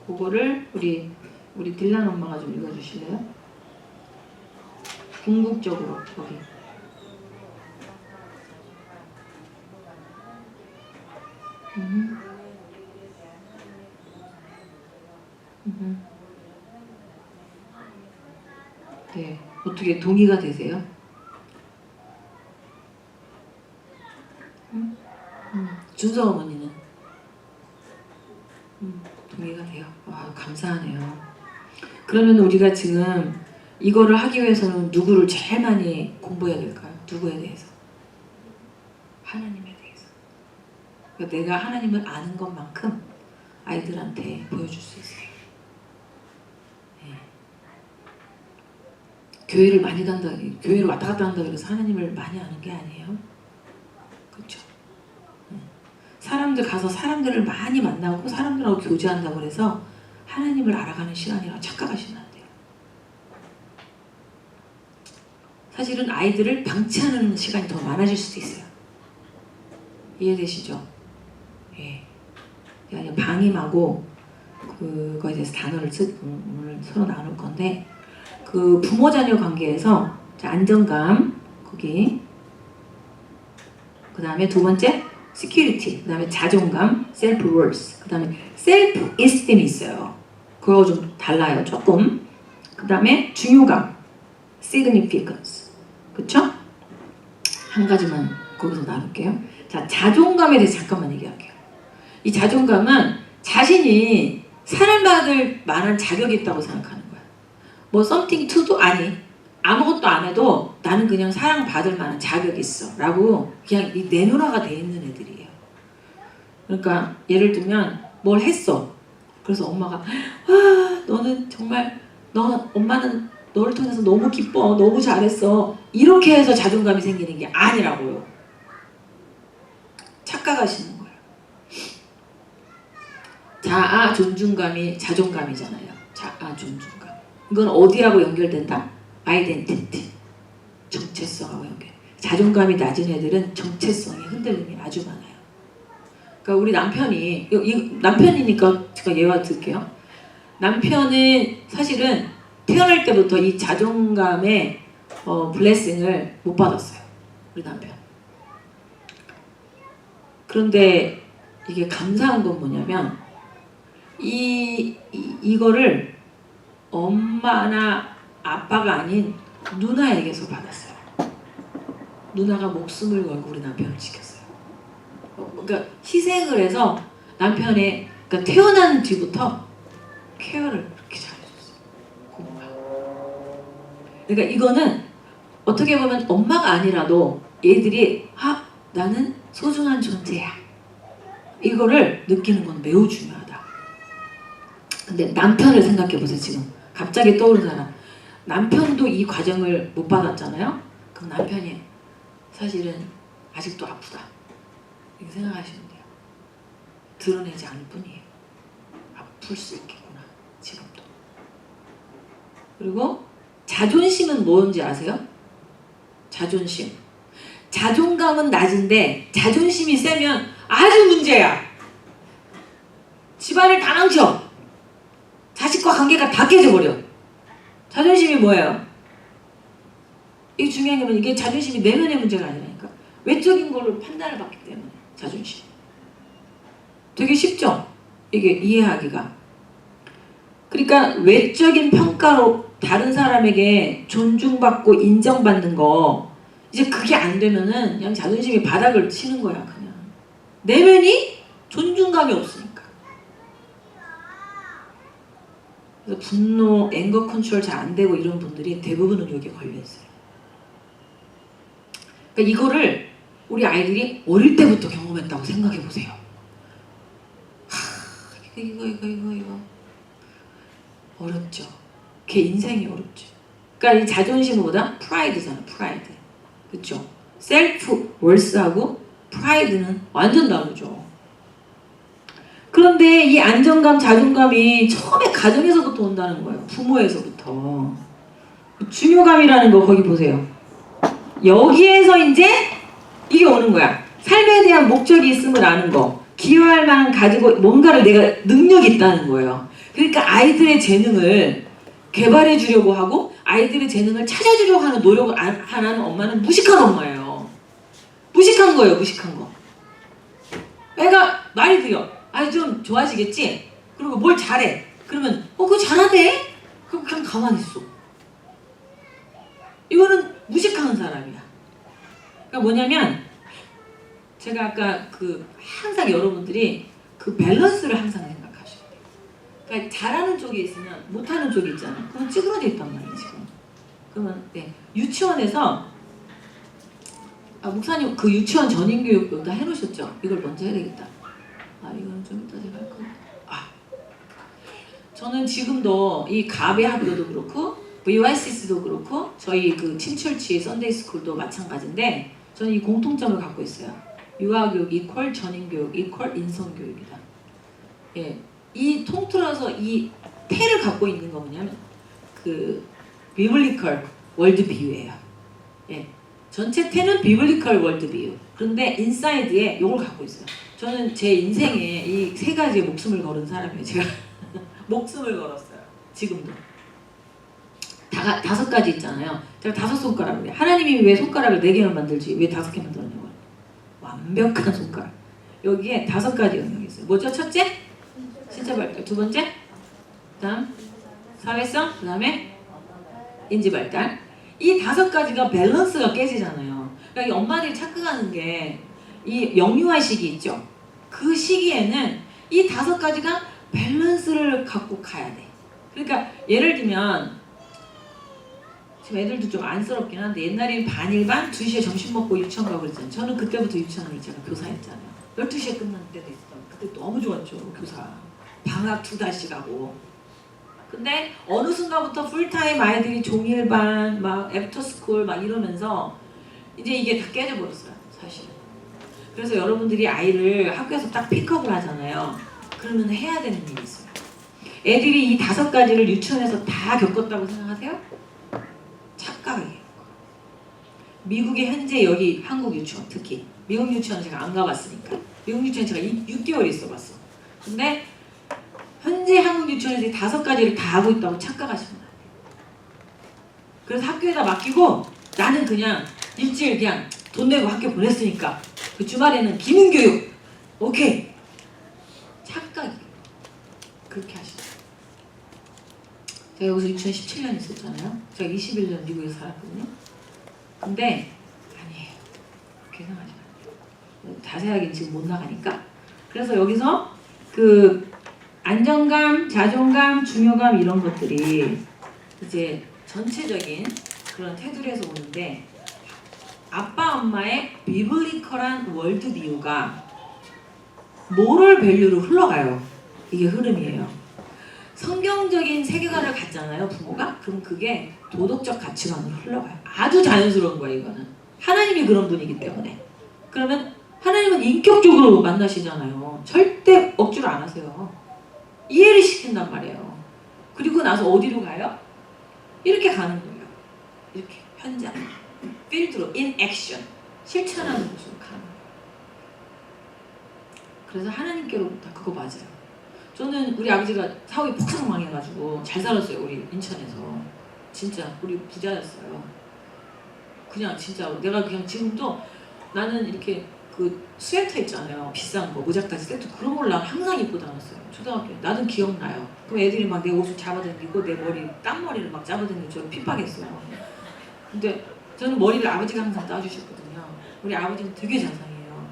S1: 그거를 우리 딜란 엄마가 좀 읽어주실래요? 궁극적으로 거기. 네, 어떻게 동의가 되세요? 준서 어머니는? 동의가 돼요. 와, 감사하네요. 그러면 우리가 지금 이거를 하기 위해서는 누구를 제일 많이 공부해야 될까요? 누구에 대해서? 하나님에 대해서. 그러니까 내가 하나님을 아는 것만큼 아이들한테 보여줄 수 있어요. 네. 교회를 많이 간다, 교회를 왔다 갔다 한다 그래서 하나님을 많이 아는 게 아니에요. 그렇죠? 사람들 가서 사람들을 많이 만나고 사람들하고 교제한다고 그래서 하나님을 알아가는 시간이라고 착각하시면 안 돼요. 사실은 아이들을 방치하는 시간이 더 많아질 수도 있어요. 이해되시죠? 예. 아니, 방임하고 그거에 대해서 단어를 오늘 서로 나눌 건데, 그 부모 자녀 관계에서 안정감, 거기, 그 다음에 두 번째 security, 그 다음에 자존감, self-worth, 그 다음에 self-esteem이 있어요. 그거 좀 달라요, 조금. 그 다음에 중요감, significance, 그쵸? 한 가지만 거기서 나눌게요. 자, 자존감에 대해서 잠깐만 얘기할게요. 이 자존감은 자신이 사랑받을 만한 자격이 있다고 생각하는 거야. 뭐 something to도 아니, 아무것도 안 해도 나는 그냥 사랑받을 만한 자격이 있어 라고 그냥 이 내노라가 돼 있는 애들이에요. 그러니까 예를 들면 뭘 했어. 그래서 엄마가 와 너는 정말 엄마는 너를 통해서 너무 기뻐, 너무 잘했어, 이렇게 해서 자존감이 생기는 게 아니라고요. 착각하시는 거예요. 자아 존중감이 자존감이잖아요. 자아 존중감. 이건 어디하고 연결된다? 아이덴티티, 정체성하고 연결. 자존감이 낮은 애들은 정체성의 흔들림이 아주 많아요. 그러니까 우리 남편이 남편이니까 제가 예화 들게요. 남편은 사실은 태어날 때부터 이 자존감의 블레싱을 못 받았어요. 우리 남편. 그런데 이게 감사한 건 뭐냐면 이거를 엄마나 아빠가 아닌 누나에게서 받았어요. 누나가 목숨을 걸고 우리 남편을 지켰어요. 그러니까 희생을 해서 남편의 그러니까 태어난 뒤부터 케어를 그렇게 잘해줬어요. 고마워. 그러니까 이거는 어떻게 보면 엄마가 아니라도 얘들이 나는 소중한 존재야. 이거를 느끼는 건 매우 중요하다. 근데 남편을 생각해 보세요. 지금 갑자기 떠오른 사람. 남편도 이 과정을 못 받았잖아요. 그럼 남편이 사실은 아직도 아프다. 이렇게 생각하시면 돼요. 드러내지 않을 뿐이에요. 아플 수 있겠구나. 지금도. 그리고 자존심은 뭔지 아세요? 자존심. 자존감은 낮은데 자존심이 세면 아주 문제야. 집안을 다 망쳐. 자식과 관계가 다 깨져버려. 자존심이 뭐예요? 이게 중요한 게 이게 자존심이 내면의 문제가 아니라니까. 외적인 걸로 판단을 받기 때문에 자존심. 되게 쉽죠? 이게 이해하기가. 그러니까 외적인 평가로 다른 사람에게 존중받고 인정받는 거 이제 그게 안 되면은 그냥 자존심이 바닥을 치는 거야. 그냥 내면이 존중감이 없으니까. 그래서 분노, 앵거 컨트롤 잘 안 되고 이런 분들이 대부분은 여기에 걸려 있어요. 그러니까 이거를 우리 아이들이 어릴 때부터 경험했다고 생각해 보세요. 이거 어렵죠. 걔 인생이 어렵죠. 그러니까 이 자존심보다 프라이드잖아. 프라이드. 그렇죠? 셀프 월스하고 프라이드는 완전 다르죠. 그런데 이 안정감, 자존감이 처음에 가정에서부터 온다는 거예요. 부모에서부터. 중요감이라는 거 거기 보세요. 여기에서 이제 이게 오는 거야. 삶에 대한 목적이 있음을 아는 거. 기여할 만한 가지고 뭔가를 내가 능력이 있다는 거예요. 그러니까 아이들의 재능을 개발해 주려고 하고 아이들의 재능을 찾아주려고 하는 노력을 안 하는 엄마는 무식한 엄마예요. 무식한 거예요. 무식한 거. 애가 말이 들여. 좀 좋아지겠지? 그리고 뭘 잘해. 그러면 그거 잘하네? 그럼 그냥 가만히 있어. 이거는 무식한 사람이야. 그러니까 뭐냐면 제가 아까 항상 여러분들이 그 밸런스를 항상 생각하셔야 돼요. 그러니까 잘하는 쪽이 있으면 못하는 쪽이 있잖아요. 그건 찌그러져 있단 말이에요. 지금. 그러면 유치원에서 목사님 그 유치원 전인교육 여기다 해놓으셨죠? 이걸 먼저 해야 되겠다. 이거는 좀 이따 제가 할 건데. 저는 지금도 이 가베 학교도 그렇고 VYCC도 그렇고 저희 그 팀철치 선데이 스쿨도 마찬가지인데 저는 이 공통점을 갖고 있어요. 유아교육 이퀄 전인교육 이퀄 인성교육이다. 예, 이 통틀어서 이 태를 갖고 있는 거 뭐냐면 그 비블리컬 월드비유예요. 예, 전체 태는 비블리컬 월드비유. 그런데 인사이드에 이걸 갖고 있어요. 저는 제 인생에 이 세 가지에 목숨을 걸은 사람이에요. 제가 목숨을 걸었어요. 지금도. 다섯 가지 있잖아요. 제가 5손가락을 해. 하나님이 왜 손가락을 4개만 만들지 왜 5개 만들었냐고. 완벽한 손가락. 여기에 5가지 영역이 있어요. 뭐죠? 첫째? 신체 발달. 두 번째? 그다음 사회성. 그 다음에 인지 발달. 이 5가지가 밸런스가 깨지잖아요. 그러니까 이 엄마들이 착각하는 게 이 영유아 시기 있죠. 그 시기에는 이 5가지가 밸런스를 갖고 가야 돼. 그러니까 예를 들면 지금 애들도 좀 안쓰럽긴 한데 옛날에는 반일반 2시에 점심 먹고 유치원 가고 그랬잖아요. 저는 그때부터 유치원을 있잖아요. 교사했잖아요. 12시에 끝나는 때도 있었어요. 그때 너무 좋았죠. 교사. 방학 2달씩 하고. 근데 어느 순간부터 풀타임 아이들이 종일반 막 애프터스쿨 막 이러면서 이제 이게 다 깨져버렸어요. 사실은. 그래서 여러분들이 아이를 학교에서 딱 픽업을 하잖아요. 그러면 해야 되는 일이 있어요. 애들이 이 5가지를 유치원에서 다 겪었다고 생각하세요? 착각이에요. 미국의 현재 여기 한국 유치원 특히 미국 유치원 제가 안 가봤으니까 미국 유치원 제가 6개월 있어봤어. 근데 현재 한국 유치원에서 5가지를 다 하고 있다고 착각하시면 안 돼요. 그래서 학교에다 맡기고 나는 그냥 일주일 그냥 돈 내고 학교 보냈으니까 그 주말에는 기능교육 오케이. 착각이에요. 그렇게 하시죠. 제가 여기서 2017년 있었잖아요. 제가 21년 미국에서 살았거든요. 근데 아니에요. 그렇게 생각하지 마세요. 자세하게 지금 못 나가니까. 그래서 여기서 그 안정감, 자존감, 중요감 이런 것들이 이제 전체적인 그런 테두리에서 오는데 아빠 엄마의 비블리컬한 월드비유가 모럴 밸류로 흘러가요. 이게 흐름이에요. 성경적인 세계관을 갖잖아요, 부모가. 그럼 그게 도덕적 가치관으로 흘러가요. 아주 자연스러운 거예요, 이거는. 하나님이 그런 분이기 때문에. 그러면 하나님은 인격적으로 만나시잖아요. 절대 억지로 안 하세요. 이해를 시킨단 말이에요. 그리고 나서 어디로 가요? 이렇게 가는 거예요. 이렇게 현장, 필드로, in action, 실천하는 곳으로 가는 거예요. 그래서 하나님께로부터 그거 맞아요. 저는 우리 아버지가 사업이 폭삭 망해가지고 잘 살았어요. 우리 인천에서. 진짜 우리 부자였어요. 그냥 진짜 내가 그냥 지금도 나는 이렇게 그 스웨터 있잖아요. 비싼 거 모자까지 세트 그런 걸 난 항상 입고 다녔어요. 초등학교 때. 나도 기억나요. 그럼 애들이 막 내 옷을 잡아당기고 내 머리 땀머리를 막 잡아당기고 저 핍박했어요. 근데 저는 머리를 아버지가 항상 따주셨거든요. 우리 아버지는 되게 자상해요.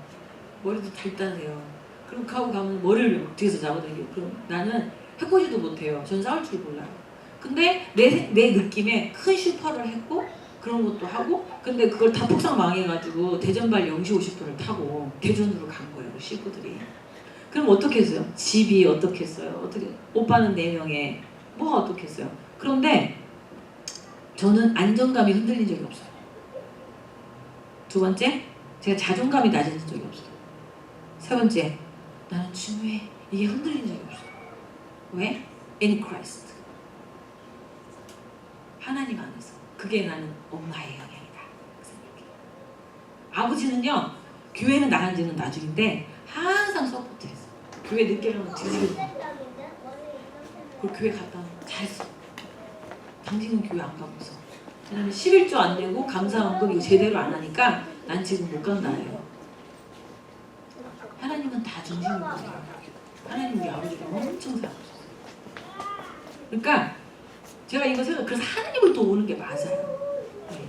S1: 머리도 달달해요. 그럼 하고 가면 머리를 막 뒤에서 잡아당기고 그럼 나는 해코지도 못해요. 전 싸울 줄 몰라요. 근데 내 느낌에 큰 슈퍼를 했고 그런 것도 하고 근데 그걸 다 폭삭 망해가지고 대전발 영시 50도를 타고 대전으로 간 거예요. 식구들이. 그럼 어떻게 했어요? 집이 어떻게 했어요? 어떻게 오빠는 4명에 뭐가 어떻게 했어요? 그런데 저는 안정감이 흔들린 적이 없어요. 2번째, 제가 자존감이 낮아진 적이 없어요. 3번째, 나는 중요해. 이게 흔들린 적이 없어요. 왜? In Christ. 하나님 안에서. 그게 나는 엄마의 영향이다. 아버지는요, 교회는 나간 지는 나중인데 항상 서포트했어. 교회 늦게 가면 뒤지겠다. 그리고 교회 갔다 오면 잘했어. 당신은 교회 안 가고 있어. 왜냐면 11조 안 내고 감사원금 이거 제대로 안 하니까 난 지금 못 간다 해요. 하나님은 다 중심을 보세요. 하나님 우리 아버지를 엄청 사랑하셨어요. 그러니까 제가 이거 생각 그래서 하나님을 또 오는 게 맞아요. 네.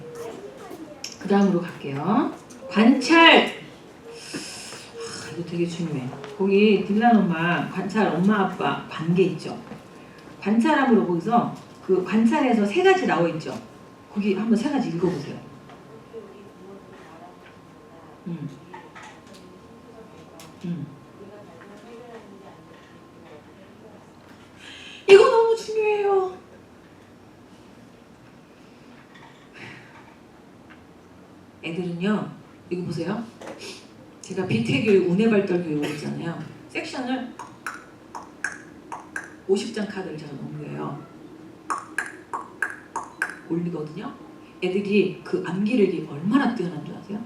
S1: 그 다음으로 갈게요. 관찰. 이거 되게 중요해. 거기 딜란 엄마 관찰 엄마 아빠 관계 있죠. 관찰함으로 거기서 그 관찰에서 3가지 나와 있죠. 거기 한번 3가지 읽어보세요. 이거 너무 중요해요. 애들은요, 이거 보세요. 제가 비태교육, 운해발달교육 있잖아요. 섹션을 50장 카드를 제가 넣은 거예요. 올리거든요. 애들이 그 암기력이 얼마나 뛰어난 줄 아세요?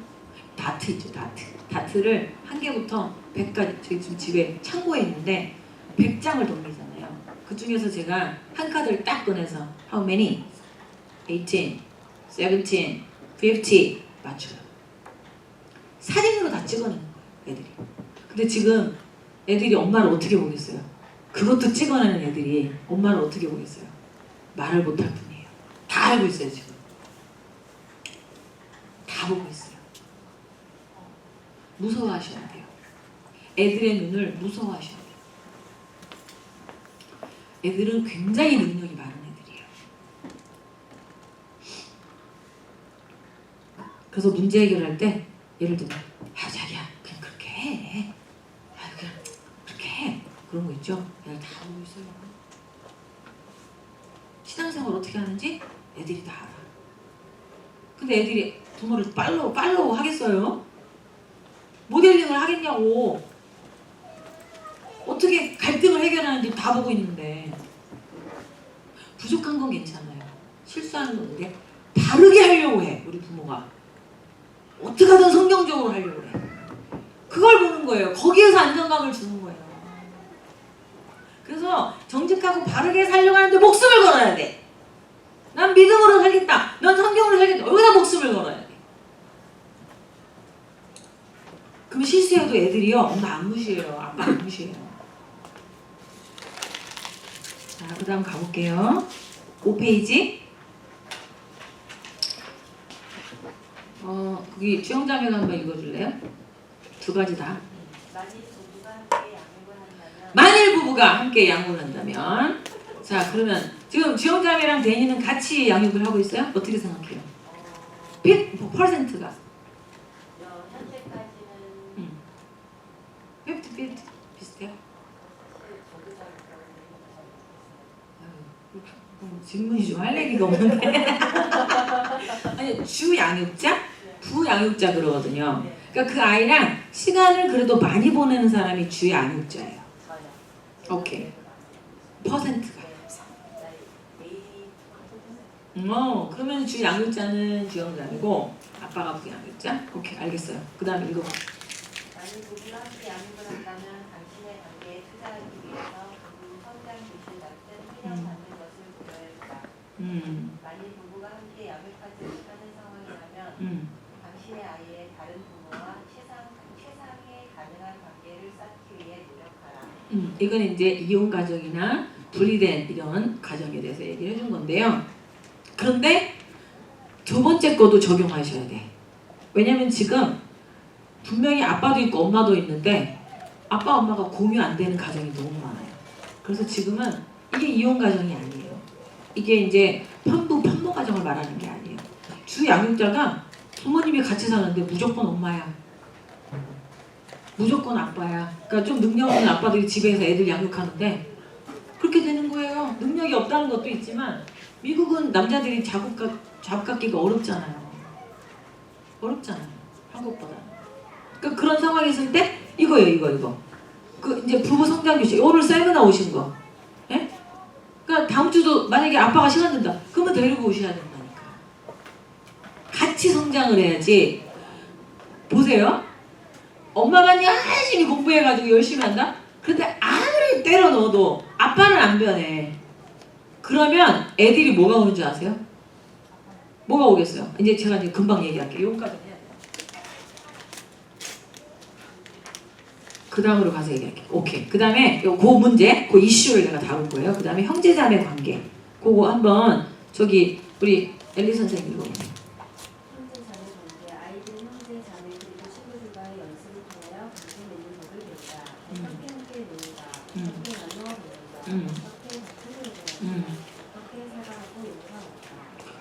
S1: 다트 있죠, 다트. 다트를 1개부터 100까지 저희 지금 집에 창고에 있는데 100장을 돌리잖아요. 그 중에서 제가 한 카드를 딱 꺼내서 How many? 18, 17, 50 맞춰요. 사진으로 다 찍어내는 거예요, 애들이. 근데 지금 애들이 엄마를 어떻게 보겠어요? 그것도 찍어내는 애들이 엄마를 어떻게 보겠어요? 말을 못할 뿐이에요. 다 알고 있어요, 지금. 다 보고 있어요. 무서워하셔야 돼요. 애들의 눈을 무서워하셔야 돼요. 애들은 굉장히 능력이 많은 애들이에요. 그래서 문제 해결할 때 예를 들면 자기야 그냥 그렇게 해. 그냥 그렇게 해. 그런 거 있죠? 애들 다 알고 있어요. 신앙생활 어떻게 하는지 애들이 다 알아. 근데 애들이 부모를 팔로우 하겠어요? 모델링을 하겠냐고. 어떻게 갈등을 해결하는지 다 보고 있는데. 부족한 건 괜찮아요. 실수하는 건데 바르게 하려고 해. 우리 부모가 어떻게 하든 성경적으로 하려고 해. 그걸 보는 거예요. 거기에서 안정감을 주는 거예요. 그래서 정직하고 바르게 살려고 하는데 목숨을 걸어야 돼. 난 믿음으로 살겠다. 넌 성경으로 살겠다. 여기다 목숨을 걸어야 돼. 그럼 실수해도 애들이요. 엄마 안 무시해요. 아빠 안 무시해요. 자, 그 다음 가볼게요. 5페이지. 거기 주영자매가 한번 읽어줄래요? 두 가지 다.
S4: 만일 부부가 함께 양육을
S1: 만일 부부가 함께 양육을
S4: 한다면
S1: 한다면. 자, 그러면 지금 주영자매랑 데니는 같이 양육을 하고 있어요? 어떻게 생각해요? 100%가
S4: 현재까지는
S1: 50-50 비슷해요?
S4: 저도 잘 모르겠어요.
S1: 질문이 좀 할 얘기가 없는데. 아니, 주 양육자? 부 양육자 그러거든요. 그러니까 그 아이랑 시간을 그래도 많이 보내는 사람이 주 양육자예요.
S4: 저요.
S1: 오케이. 퍼센트가. 그러면 주 양육자는 주영자이고 아빠가 부 양육자? 오케이, 알겠어요. 그 다음에 읽어봐.
S4: 만일 부부가 함께 양육을 한다면 당신의 관계에 투자하기 위해서 부부 성장 기술 같은 훈련받는 것을 고려해야 한다. 만일 부부가 함께 양육하지 못하는 상황이라면 당신의 아이의 다른 부모와 최상의 가능한 관계를 쌓기 위해 노력하라.
S1: 이건 이제 이혼 가정이나 분리된 이런 가정에 대해서 얘기를 해준 건데요. 그런데 두 번째 거도 적용하셔야 돼. 왜냐면 지금 분명히 아빠도 있고 엄마도 있는데 아빠 엄마가 공유 안 되는 가정이 너무 많아요. 그래서 지금은 이게 이혼 가정이 아니에요. 이게 이제 편모 가정을 말하는 게 아니에요. 주 양육자가 부모님이 같이 사는데 무조건 엄마야. 무조건 아빠야. 그러니까 좀 능력 있는 아빠들이 집에서 애들 양육하는데 그렇게 되는 거예요. 능력이 없다는 것도 있지만 미국은 남자들이 자국 갖기가 어렵잖아요. 어렵잖아요. 한국보다. 그러니까 그런 상황이 있을 때 이거예요. 이거. 그 이제 부부 성장 교실 오늘 세미나 오신 거. 예? 그러니까 다음 주도 만약에 아빠가 시간 된다. 그러면 데리고 오셔야 된다니까. 같이 성장을 해야지. 보세요. 엄마만 열심히 공부해가지고 열심히 한다? 근데 아무리 때려 넣어도 아빠는 안 변해. 그러면 애들이 뭐가 오는 줄 아세요? 뭐가 오겠어요? 이제 제가 이제 금방 얘기할게요. 요거까지 해야 돼요. 그 다음으로 가서 얘기할게요. 오케이. 그 다음에 그 문제, 그 이슈를 내가 다룰 거예요. 그 다음에 형제자매 관계. 그거 한번 저기 우리 엘리 선생님 읽어보세요.
S2: 형제 자매 관계 아이들은 형제 자매 그리고 친구들과의 연습을 통하여 관계 맺는 법을 배운다. 어떻게 논다. 어떻게 나누어 보낸다. 어떻게 다툼을 해결한다. 어떻게 사랑하고 용서한다.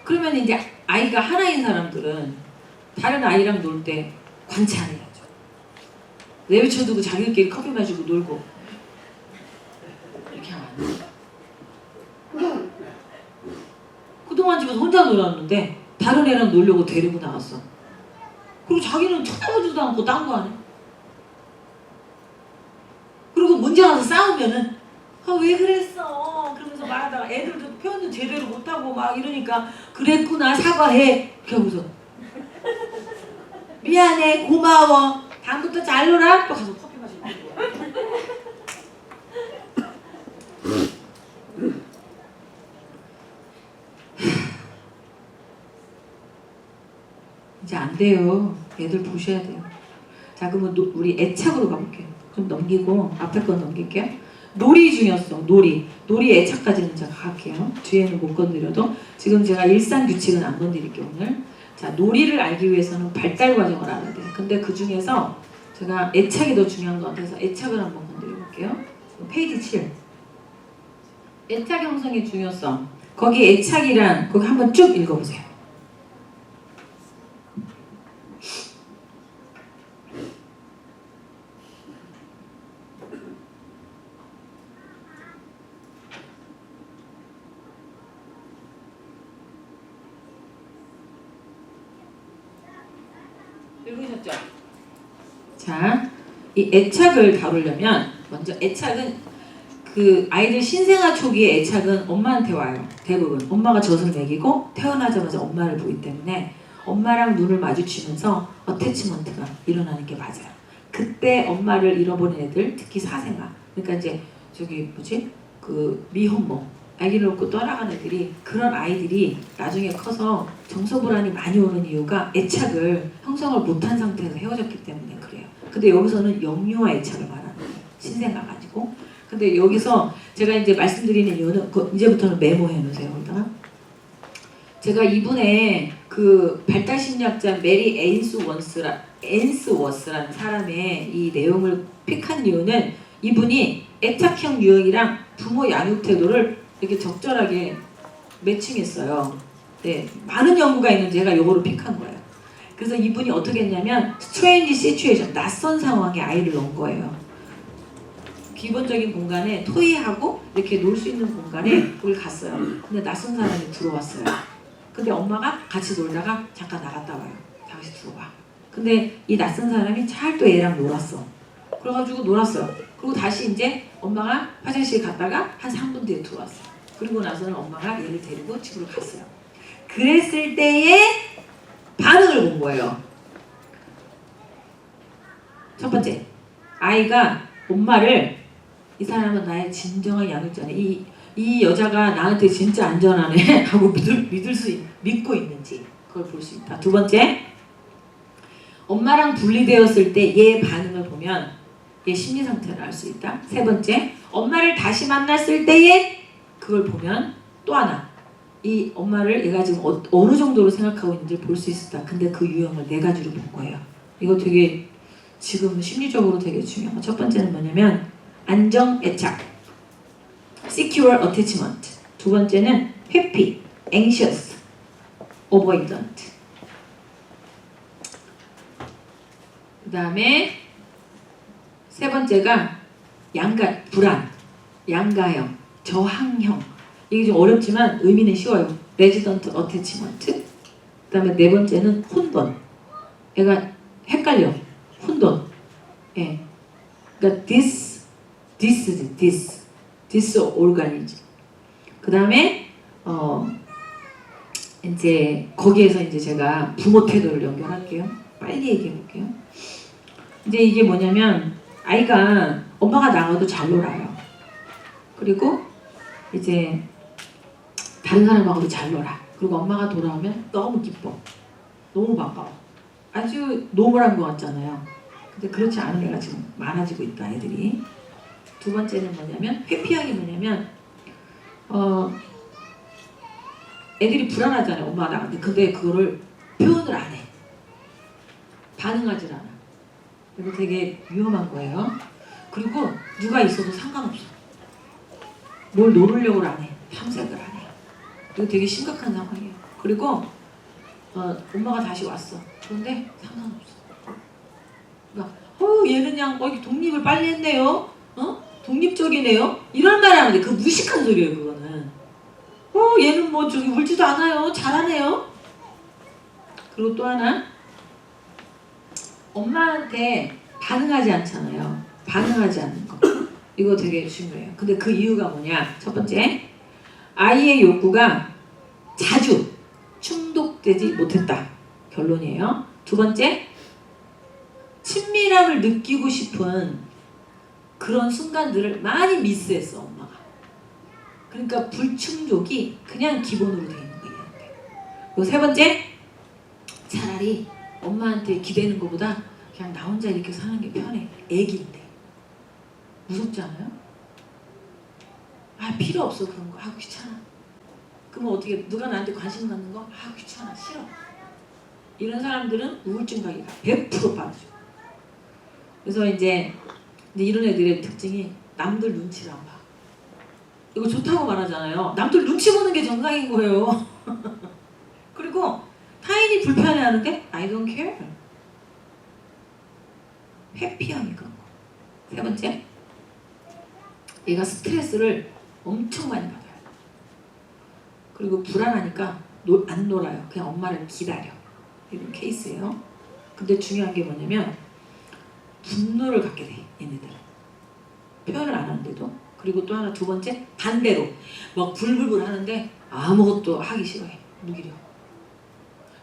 S1: 그러면 이제 아이가 하나인 사람들은 다른 아이랑 놀 때 관찰해야죠. 내비쳐두고 자기들끼리 커피 마시고 놀고 이렇게 하면 안 돼요. 그동안 집에서 혼자 놀았는데 다른 애랑 놀려고 데리고 나갔어. 그리고 자기는 쳐다보지도 않고 딴 거 하네. 그리고 문제 와서 싸우면은 왜 그랬어? 그러면서 말하다가 애들도 표현도 제대로 못하고 막 이러니까 그랬구나 사과해 이렇게 하고서 미안해 고마워 다음부터 잘 놀아 또 가서 커피 마시고 이제 안 돼요. 애들 보셔야 돼요. 자 그러면 우리 애착으로 가볼게요. 좀 넘기고 앞에 건 넘길게요. 놀이 중이었어. 놀이 애착까지는 제가 갈게요. 뒤에는 못 건드려도 지금 제가 일상 규칙은 안 건드릴게요 오늘. 자 놀이를 알기 위해서는 발달 과정을 알아야 돼요. 근데 그 중에서 제가 애착이 더 중요한 것 같아서 애착을 한번 건드려 볼게요. 페이지 7. 애착 형성의 중요성. 거기 애착이란 거기 한번 쭉 읽어보세요. 읽으셨죠? 자, 이 애착을 다루려면 먼저 애착은 그 아이들 신생아 초기의 애착은 엄마한테 와요. 대부분 엄마가 젖을 먹이고 태어나자마자 엄마를 보기 때문에 엄마랑 눈을 마주치면서 어태치먼트가 일어나는 게 맞아요. 그때 엄마를 잃어버린 애들, 특히 사생아, 그러니까 이제 저기 뭐지 그 미혼모 아기를 놓고 떠나간 애들이, 그런 아이들이 나중에 커서 정서불안이 많이 오는 이유가 애착을 형성을 못한 상태에서 헤어졌기 때문에 그래요. 근데 여기서는 영유아 애착을 말하는 거예요. 신생아 가지고. 근데 여기서 제가 이제 말씀드리는 이유는 이제부터는 메모해 놓으세요. 일단 제가 이분의 그 발달심리학자 메리 앤스워스라는 사람의 이 내용을 픽한 이유는 이분이 애착형 유형이랑 부모 양육 태도를 이렇게 적절하게 매칭했어요. 네, 많은 연구가 있는데 제가 요거를 픽한 거예요. 그래서 이분이 어떻게 했냐면 스트레인지 시츄에이션, 낯선 상황에 아이를 넣은 거예요. 기본적인 공간에 토이하고 이렇게 놀 수 있는 공간에 거기 갔어요. 근데 낯선 사람이 들어왔어요. 근데 엄마가 같이 놀다가 잠깐 나갔다 와요. 다시 들어와. 근데 이 낯선 사람이 잘 또 얘랑 놀았어. 그래가지고 놀았어요. 그리고 다시 이제 엄마가 화장실 갔다가 한 3분 뒤에 들어왔어요. 그리고 나서는 엄마가 얘를 데리고 집으로 갔어요. 그랬을 때의 반응을 본 거예요. 첫 번째, 아이가 엄마를, 이 사람은 나의 진정한 양육자네, 이 여자가 나한테 진짜 안전하네 하고 믿고 있는지 그걸 볼 수 있다. 두 번째, 엄마랑 분리되었을 때 얘의 반응을 보면 얘 심리 상태를 알 수 있다. 세 번째, 엄마를 다시 만났을 때에 그걸 보면 또 하나, 이 엄마를 얘가 지금 어느 정도로 생각하고 있는지 볼 수 있었다. 근데 그 유형을 4가지로 본 거예요. 이거 되게 지금 심리적으로 되게 중요한 거. 첫 번째는 뭐냐면 안정 애착, secure attachment. 두 번째는 happy, anxious, avoidant. 그 다음에 세 번째가 불안, 양가형, 저항형. 이게 좀 어렵지만 의미는 쉬워요. resident attachment. 그 다음에 네 번째는 혼돈. 얘가 헷갈려. 혼돈. 예. 그러니까 disorganism. 그 다음에 이제 거기에서 이제 제가 부모 태도를 연결할게요. 빨리 얘기해 볼게요. 이제 이게 뭐냐면 아이가 엄마가 나가도 잘 놀아요. 그리고 이제 다른 사람하고도 잘 놀아. 그리고 엄마가 돌아오면 너무 기뻐. 너무 반가워. 아주 노멀한 것 같잖아요. 근데 그렇지 않은 애가 지금 많아지고 있다, 애들이. 두 번째는 뭐냐면, 회피한 게 뭐냐면 애들이 불안하잖아요. 엄마가 나가는데. 근데 그거를 표현을 안 해. 반응하질 않아. 이거 되게 위험한 거예요. 그리고 누가 있어도 상관없어. 뭘 놀으려고 안 해. 탐색을 안 해. 이거 되게 심각한 상황이에요. 그리고 엄마가 다시 왔어. 그런데 상관없어. 그러니까 얘는 그냥 독립을 빨리 했네요. 독립적이네요. 이런 말 하면 돼. 그 무식한 소리예요. 그거는. 얘는 뭐 저기 울지도 않아요. 잘하네요. 그리고 또 하나, 엄마한테 반응하지 않잖아요. 반응하지 않는 거. 이거 되게 중요해요. 근데 그 이유가 뭐냐? 첫 번째, 아이의 욕구가 자주 충족되지 못했다. 결론이에요. 두 번째, 친밀함을 느끼고 싶은 그런 순간들을 많이 미스했어, 엄마가. 그러니까 불충족이 그냥 기본으로 돼 있는 거예요. 그리고 세 번째, 차라리 엄마한테 기대는 것보다 그냥 나 혼자 이렇게 사는 게 편해. 애기인데. 무섭지 않아요? 필요 없어 그런 거. 귀찮아. 그러면 어떻게, 누가 나한테 관심 갖는 거? 귀찮아. 싫어. 이런 사람들은 우울증 가기가 100% 빠져. 그래서 이제 이런 애들의 특징이 남들 눈치를 안 봐. 이거 좋다고 말하잖아요. 남들 눈치 보는 게 정상인 거예요. 그리고 타인이 불편해하는데 I don't care. 회피하니까. 세 번째, 얘가 스트레스를 엄청 많이 받아요. 그리고 불안하니까 안 놀아요. 그냥 엄마를 기다려. 이런 케이스예요. 근데 중요한 게 뭐냐면 분노를 갖게 돼, 얘네들은. 표현을 안 하는데도. 그리고 또 하나, 두 번째, 반대로 막 불불불 하는데 아무것도 하기 싫어해. 무기력.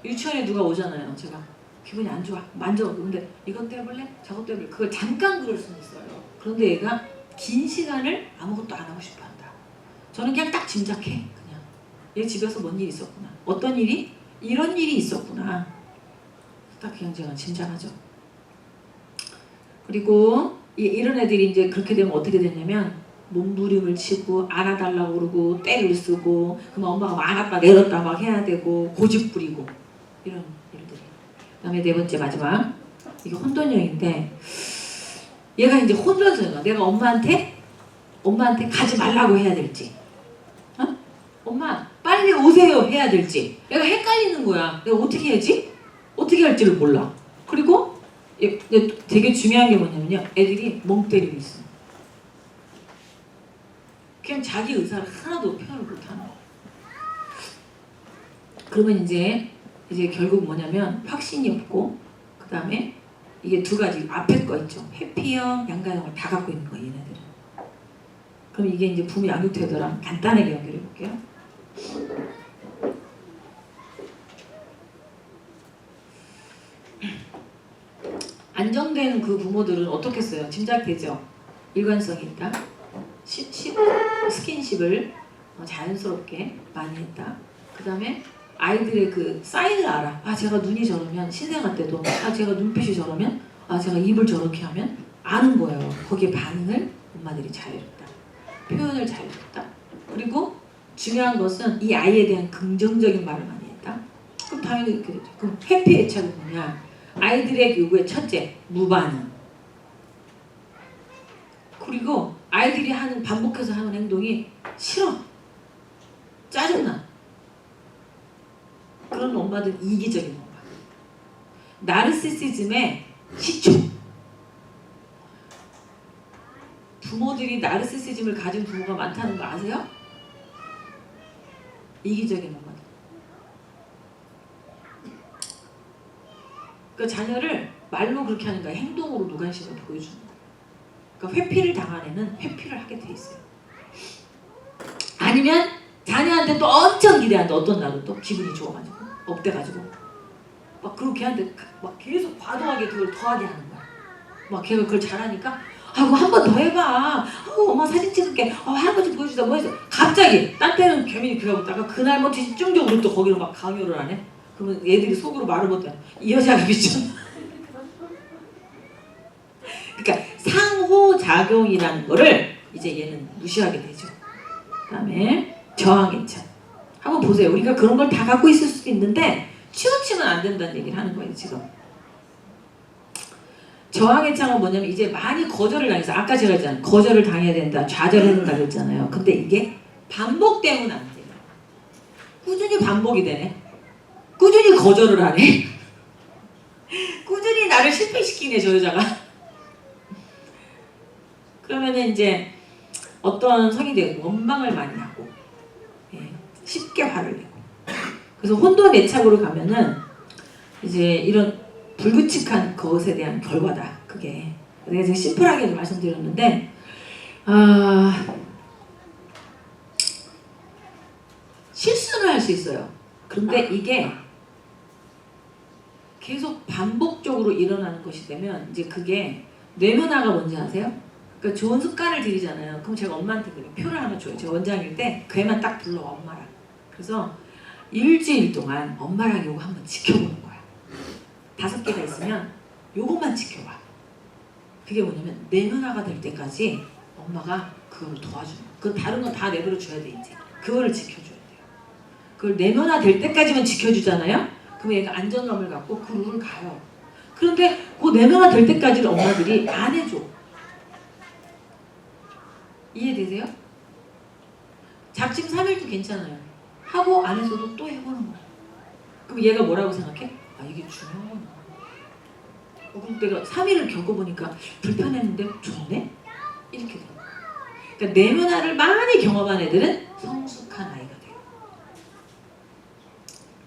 S1: 유치원에 누가 오잖아요. 제가 기분이 안 좋아. 만져보는데 이것 떼볼래? 저것 떼볼래? 그걸 잠깐 그럴 수는 있어요. 그런데 얘가 긴 시간을 아무것도 안 하고 싶어 한다. 저는 그냥 딱 짐작해. 그냥 얘 집에서 뭔 일이 있었구나. 어떤 일이? 이런 일이 있었구나. 딱 그냥 제가 짐작하죠. 그리고 이런 애들이 이제 그렇게 되면 어떻게 되냐면 몸부림을 치고 안아달라고 그러고 때를 쓰고 그러면 엄마가 막 안았다 내렸다 막 해야 되고 고집 부리고 이런 일들이. 그다음에 네 번째 마지막, 이게 혼돈형인데 얘가 이제 혼돈형이야. 내가 엄마한테 가지 말라고 해야 될지, 엄마 빨리 오세요 해야 될지 얘가 헷갈리는 거야. 내가 어떻게 해야지? 어떻게 할지를 몰라. 그리고 되게 중요한 게 뭐냐면요, 애들이 멍 때리고 있어. 그냥 자기 의사를 하나도 표현을 못하는 거. 그러면 이제 결국 뭐냐면 확신이 없고, 그 다음에 이게 두 가지 앞에 거 있죠. 회피형, 양가형을 다 갖고 있는 거예요, 얘네들은. 그럼 이게 이제 부모 양육 태도랑 간단하게 연결해 볼게요. 안정된 그 부모들은 어떻겠어요? 짐작되죠? 일관성이 있다. 스킨십을 자연스럽게 많이 했다. 그 다음에 아이들의 그 사인을 알아. 아, 제가 눈이 저러면, 신생아 때도 아, 제가 눈빛이 저러면, 아, 제가 입을 저렇게 하면 아는 거예요. 거기에 반응을 엄마들이 잘해줬다. 표현을 잘해줬다. 그리고 중요한 것은 이 아이에 대한 긍정적인 말을 많이 했다. 그럼 당연히 이렇게 되죠. 그럼 해피 애착은 뭐냐? 아이들의 요구의 첫째, 무반응. 그리고 아이들이 반복해서 하는 행동이 싫어, 짜증나. 그런 엄마들 이기적인 엄마. 나르시시즘의 시초. 부모들이 나르시시즘을 가진 부모가 많다는 거 아세요? 이기적인 엄마들. 그러니까 자녀를 말로 그렇게 하는 거야. 행동으로 무관심을 보여주는 거야. 그러니까 회피를 당한 애는 회피를 하게 돼 있어요. 아니면 자녀한테 또 엄청 기대한다. 어떤 날은 또 기분이 좋아가지고 업돼가지고 막 그렇게 하는데 막 계속 과도하게 그걸 더하게 하는 거야. 막 걔가 그걸 잘하니까 아이고 한 번 더 해봐. 엄마 사진 찍을게. 할아버지 보여주자 뭐 해서 갑자기 딴 때는 괜히 그러고 있다가 그날 뭐 집중적으로 또 거기로 막 강요를 하네. 그러면 애들이 속으로 말을 못해. 이 여자가 미쳤나. 그러니까 상호작용이라는 거를 이제 얘는 무시하게 되죠. 그 다음에 저항애착. 한번 보세요. 우리가 그런 걸 다 갖고 있을 수도 있는데 치우치면 안 된다는 얘기를 하는 거예요, 지금. 저항애착은 뭐냐면 이제 많이 거절을 당해서, 아까 제가 했잖아요. 거절을 당해야 된다, 좌절해야 된다 그랬잖아요. 근데 이게 반복되면 안 돼요. 꾸준히 반복이 되네. 꾸준히 거절을 하네. 꾸준히 나를 실패시키네, 저 여자가. 그러면은 이제 어떤 성이 되고 원망을 많이 하고, 쉽게 화를 내고. 그래서 혼돈 애착으로 가면은 이제 이런 불규칙한 것에 대한 결과다. 그게 내가 지금 심플하게 말씀드렸는데, 실수는 할 수 있어요. 그런데 이게 계속 반복적으로 일어나는 것이 되면 이제 그게 뇌면화가 뭔지 아세요? 그러니까 좋은 습관을 들이잖아요. 그럼 제가 엄마한테 그냥 표를 하나 줘요. 제가 원장일 때 그 애만 딱 불러, 엄마랑. 그래서 일주일 동안 엄마랑 요거 한번 지켜보는 거야. 5개가 있으면 요것만 지켜봐. 그게 뭐냐면 내면화가 될 때까지 엄마가 그걸 도와주는 거야. 그 다른 건 다 내버려 줘야 돼. 이제 그거를 지켜줘야 돼요. 그걸 내면화 될 때까지만 지켜주잖아요. 그럼 얘가 안정감을 갖고 그 룰을 가요. 그런데 그 내면화 될 때까지는 엄마들이 안 해줘. 이해되세요? 작심 3일도 괜찮아요. 하고 안 해서도 또 해보는 거야. 그럼 얘가 뭐라고 생각해? 아, 이게 중요하구나. 그럼 내가 3일을 겪어보니까 불편했는데 좋네? 이렇게 돼요. 그러니까 내면화를 많이 경험한 애들은 성숙한 아이가 돼요.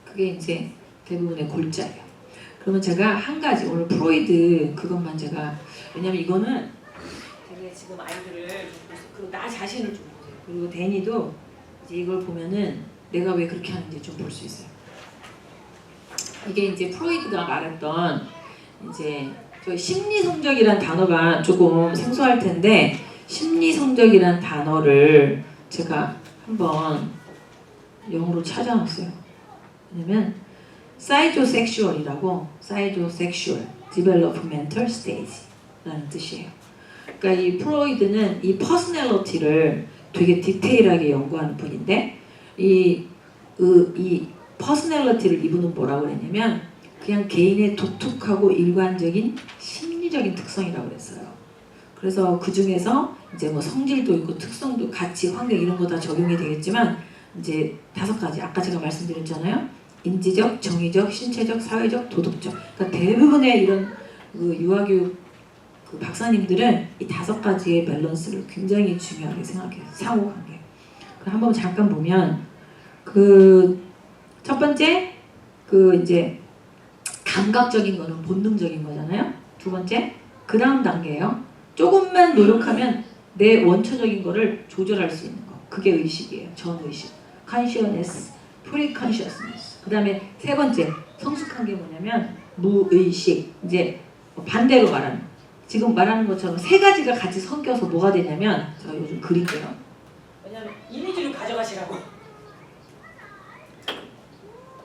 S1: 그게 이제 대부분의 골자예요. 그러면 제가 한 가지 오늘 프로이드 그것만 제가, 왜냐면 이거는 되게 지금 아이들을 좀 보세요. 그리고 나 자신을 좀 보세요. 그리고 데니도 이제 이걸 보면은 내가 왜 그렇게 하는지 좀 볼 수 있어요. 이게 이제 프로이드가 말했던 이제 저 심리성적이란 단어가 조금 생소할 텐데, 심리성적이란 단어를 제가 한번 영어로 찾아놨어요. 왜냐면 사이조섹슈얼이라고, 사이조섹슈얼 디벨로프멘털 스테이지라는 뜻이에요. 그러니까 이 프로이드는 이 퍼스널리티를 되게 디테일하게 연구하는 분인데, 이 퍼스널리티를 이분은 뭐라고 그랬냐면 그냥 개인의 독특하고 일관적인 심리적인 특성이라고 그랬어요. 그래서 그 중에서 이제 뭐 성질도 있고 특성도, 가치, 환경 이런 거 다 적용이 되겠지만 이제 5가지 아까 제가 말씀드렸잖아요. 인지적, 정의적, 신체적, 사회적, 도덕적. 그러니까 대부분의 이런 그 유아교육 그 박사님들은 이 5가지의 밸런스를 굉장히 중요하게 생각해요. 상호관계. 그럼 한번 잠깐 보면 그 첫 번째 그 이제 감각적인 거는 본능적인 거잖아요. 두 번째 그 다음 단계예요. 조금만 노력하면 내 원초적인 거를 조절할 수 있는 거. 그게 의식이에요. 전의식. consciousness, pre-consciousness. 그 다음에 세 번째 성숙한 게 뭐냐면 무의식. 이제 반대로 말하는, 지금 말하는 것처럼 3가지가 같이 섞여서 뭐가 되냐면, 제가 요즘 그릴게요. 왜냐면 이미지로 가져가시라고.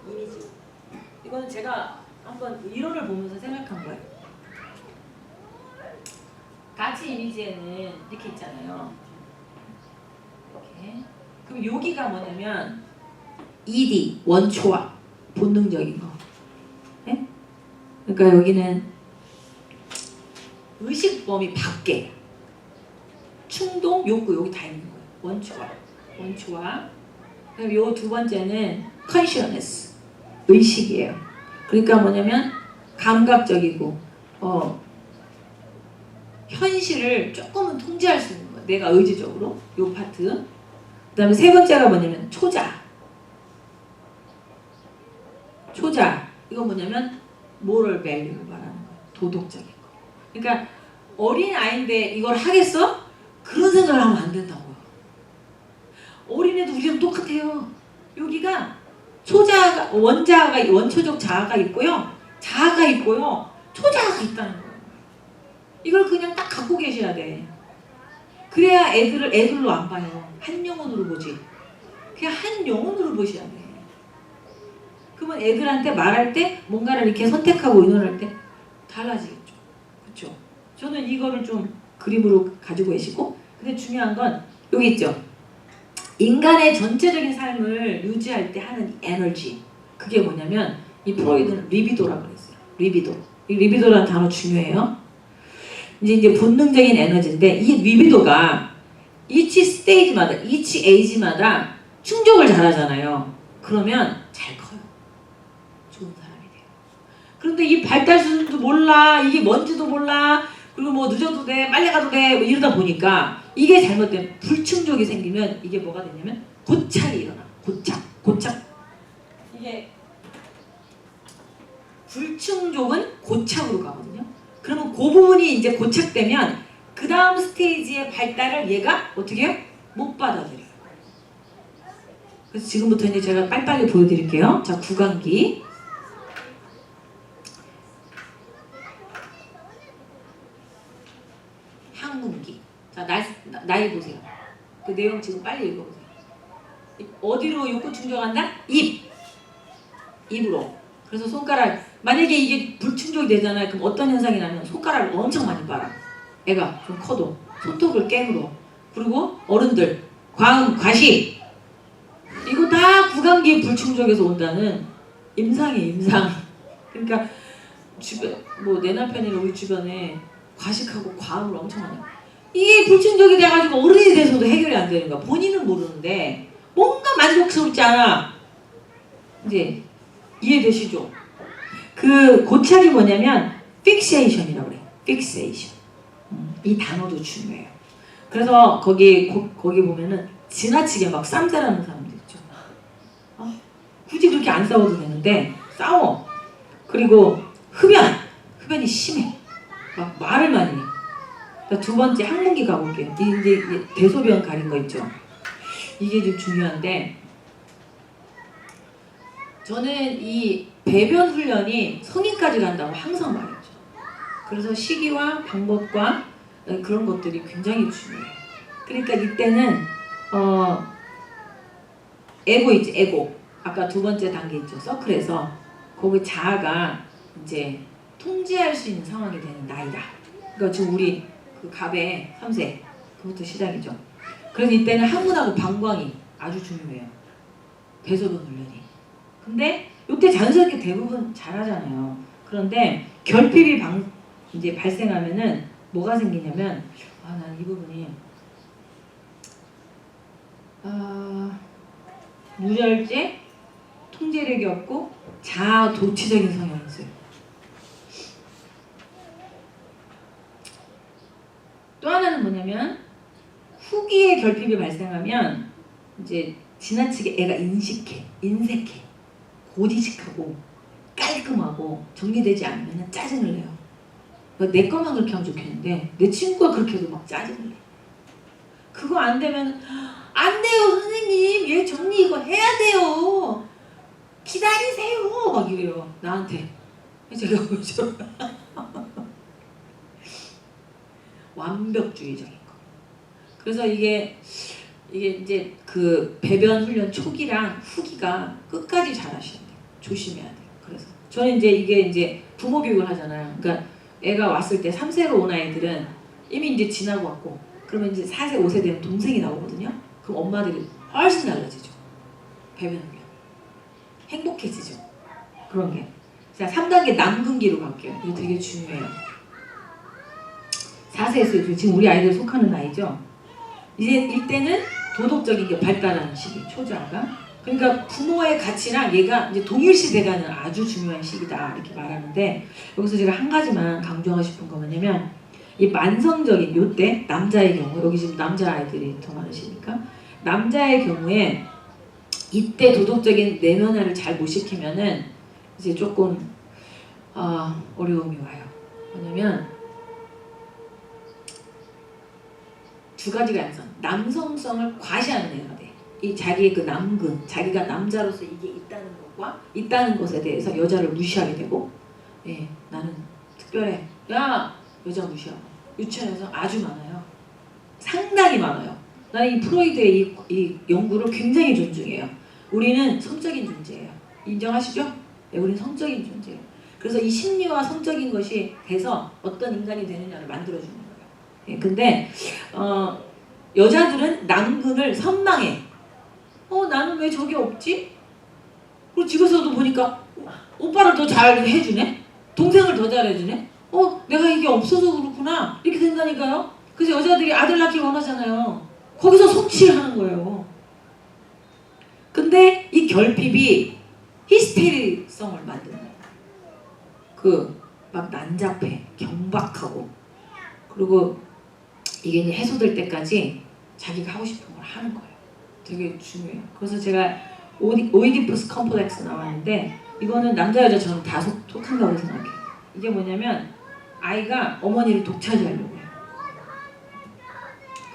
S1: 이미지. 이거는 제가 한번 이론을 보면서 생각한 거예요. 가치 이미지에는 이렇게 있잖아요. 이렇게. 그럼 여기가 뭐냐면 ED, 원초와 본능적인 거. 네? 그러니까 여기는 의식 범위 밖에 충동, 욕구 여기 다 있는 거예요. 원초와. 그럼 요 두 번째는 consciousness, 의식이에요. 그러니까 뭐냐면 감각적이고 현실을 조금은 통제할 수 있는 거예요. 내가 의지적으로 요 파트. 그 다음에 세 번째가 뭐냐면 초자. 이거 뭐냐면 moral value를 말하는 거예요. 도덕적인 거. 그러니까 어린 아이인데 이걸 하겠어? 그런 생각을 하면 안 된다고요. 어린애도 우리랑 똑같아요. 여기가 초자가, 원초적 자아가 있고요. 자아가 있고요. 초자아가 있다는 거예요. 이걸 그냥 딱 갖고 계셔야 돼. 그래야 애들을 애들로 안 봐요. 한 영혼으로 보지. 그냥 한 영혼으로 보셔야 돼. 그러면 애들한테 말할 때 뭔가를 이렇게 선택하고 의논할 때 달라지겠죠. 그렇죠? 저는 이거를 좀 그림으로 가지고 계시고, 근데 중요한 건 여기 있죠. 인간의 전체적인 삶을 유지할 때 하는 에너지. 그게 뭐냐면 이 프로이드는 리비도라고 그랬어요. 리비도. 이 리비도라는 단어 중요해요. 이제 본능적인 에너지인데 이 리비도가 each stage마다, each age마다 충족을 잘하잖아요. 그러면 잘 커요. 좋은 사람이 돼요. 그런데 이 발달 수준도 몰라, 이게 뭔지도 몰라, 그리고 뭐 늦어도 돼, 빨리 가도 돼, 뭐 이러다 보니까 이게 잘못된 불충족이 생기면 이게 뭐가 되냐면 고착이 일어나. 고착. 이게 불충족은 고착으로 가거든요. 그러면 그 부분이 이제 고착되면 그 다음 스테이지의 발달을 얘가 어떻게 해요? 못 받아들여요. 그래서 지금부터 이제 제가 빨리빨리 보여드릴게요. 자, 구강기. 항문기. 자, 나이 보세요. 그 내용 지금 빨리 읽어보세요. 어디로 욕구 충족한다? 입으로. 그래서 손가락, 만약에 이게 불충족이 되잖아요. 그럼 어떤 현상이 나면 손가락을 엄청 많이 빨아. 애가 좀 커도 손톱을 깨물어. 그리고 어른들 과음, 과식, 이거 다 구강기 불충족에서 온다는 임상이에요. 임상. 그러니까 주변 뭐 내 남편이나 우리 주변에 과식하고 과음을 엄청 하냐. 이게 불충족이 돼가지고 어른이 돼서도 해결이 안 되는 거야. 본인은 모르는데 뭔가 만족스럽지 않아. 이제 이해되시죠? 그 고착이 뭐냐면 픽세이션이라고 그래. 픽세이션. 이 단어도 중요해요. 그래서 거기 보면은 지나치게 막 쌈자라는 사람들 있죠. 굳이 그렇게 안 싸워도 되는데 싸워. 그리고 흡연이 심해. 막 말을 많이 해. 두 번째 항문기 가볼게요. 이제 대소변 가린 거 있죠. 이게 좀 중요한데 저는 이 배변 훈련이 성인까지 간다고 항상 말했죠. 그래서 시기와 방법과 그런 것들이 굉장히 중요해요. 그러니까 이때는 에고 있지, 에고. 아까 두 번째 단계 있죠. 서클에서 거기 자아가 이제 통제할 수 있는 상황이 되는 나이다. 그러니까 지금 우리 그 갑의 3세 그부터 시작이죠. 그래서 이때는 항문하고 방광이 아주 중요해요. 대소변 훈련이. 근데 이때 자연스럽게 대부분 잘하잖아요. 그런데 결핍이 이제 발생하면은 뭐가 생기냐면 난 이 부분이 무절제, 통제력이 없고 자아 도취적인 성향이 있어요. 또 하나는 뭐냐면 후기에 결핍이 발생하면 이제 지나치게 애가 인색해, 고지식하고 깔끔하고 정리되지 않으면 짜증을 내요. 내 것만 그렇게 하면 좋겠는데 내 친구가 그렇게 해도 막 짜증을 내. 그거 안 되면 안 돼요 선생님, 얘 정리 이거 해야 돼요. 기다리세요 막 이래요 나한테. 제가 보죠. 완벽주의적인 거. 그래서 이게 이제 그 배변 훈련 초기랑 후기가 끝까지 잘 하셔야 돼요. 조심해야 돼요. 그래서 저는 이게 이제 부모 교육을 하잖아요. 그러니까 애가 왔을 때 3세로 온 아이들은 이미 이제 지나고 왔고, 그러면 이제 4세, 5세 되면 동생이 나오거든요. 그럼 엄마들이 훨씬 달라지죠. 배변 훈련. 행복해지죠. 그런 게. 자, 3단계 남근기로 갈게요. 이거 되게 중요해요. 4세에서 지금 우리 아이들 속하는 나이죠. 이제 이때는 도덕적인 게 발달하는 시기, 초자가. 그러니까 부모의 가치랑 얘가 이제 동일시 돼가는 아주 중요한 시기다 이렇게 말하는데, 여기서 제가 한 가지만 강조하고 싶은 거 뭐냐면 이 만성적인 요때 남자의 경우, 여기 지금 남자아이들이 더 많으시니까 남자의 경우에 이때 도덕적인 내면화를 잘 못 시키면은 이제 조금 어려움이 와요. 뭐냐면 두 가지가 있어. 남성성을 과시하는 애가 돼. 이 자기의 그 남근, 자기가 남자로서 이게 있다는 것과 있다는 것에 대해서 여자를 무시하게 되고, 예, 나는 특별해. 야, 여자 무시하고. 유치원에서 아주 많아요. 상당히 많아요. 나는 이 프로이드의 이 연구를 굉장히 존중해요. 우리는 성적인 존재예요. 인정하시죠? 네, 우리는 성적인 존재예요. 그래서 이 심리와 성적인 것이 돼서 어떤 인간이 되느냐를 만들어주는 거예요. 예, 근데 여자들은 남근을 선망해. 나는 왜 저게 없지? 그리고 집에서도 보니까 오빠를 더 잘 해주네? 동생을 더 잘해주네? 내가 이게 없어서 그렇구나 이렇게 된다니까요. 그래서 여자들이 아들 낳기 원하잖아요. 거기서 성취하는 거예요. 근데 이 결핍이 히스테리성을 만드는 거예요. 막 난잡해, 경박하고, 그리고 이게 이제 해소될 때까지 자기가 하고 싶은 걸 하는 거예요. 되게 중요해요. 그래서 제가 오이디푸스 컴플렉스 나왔는데, 이거는 남자 여자 저는 다 속한다고 생각해요. 이게 뭐냐면 아이가 어머니를 독차지하려고 해요.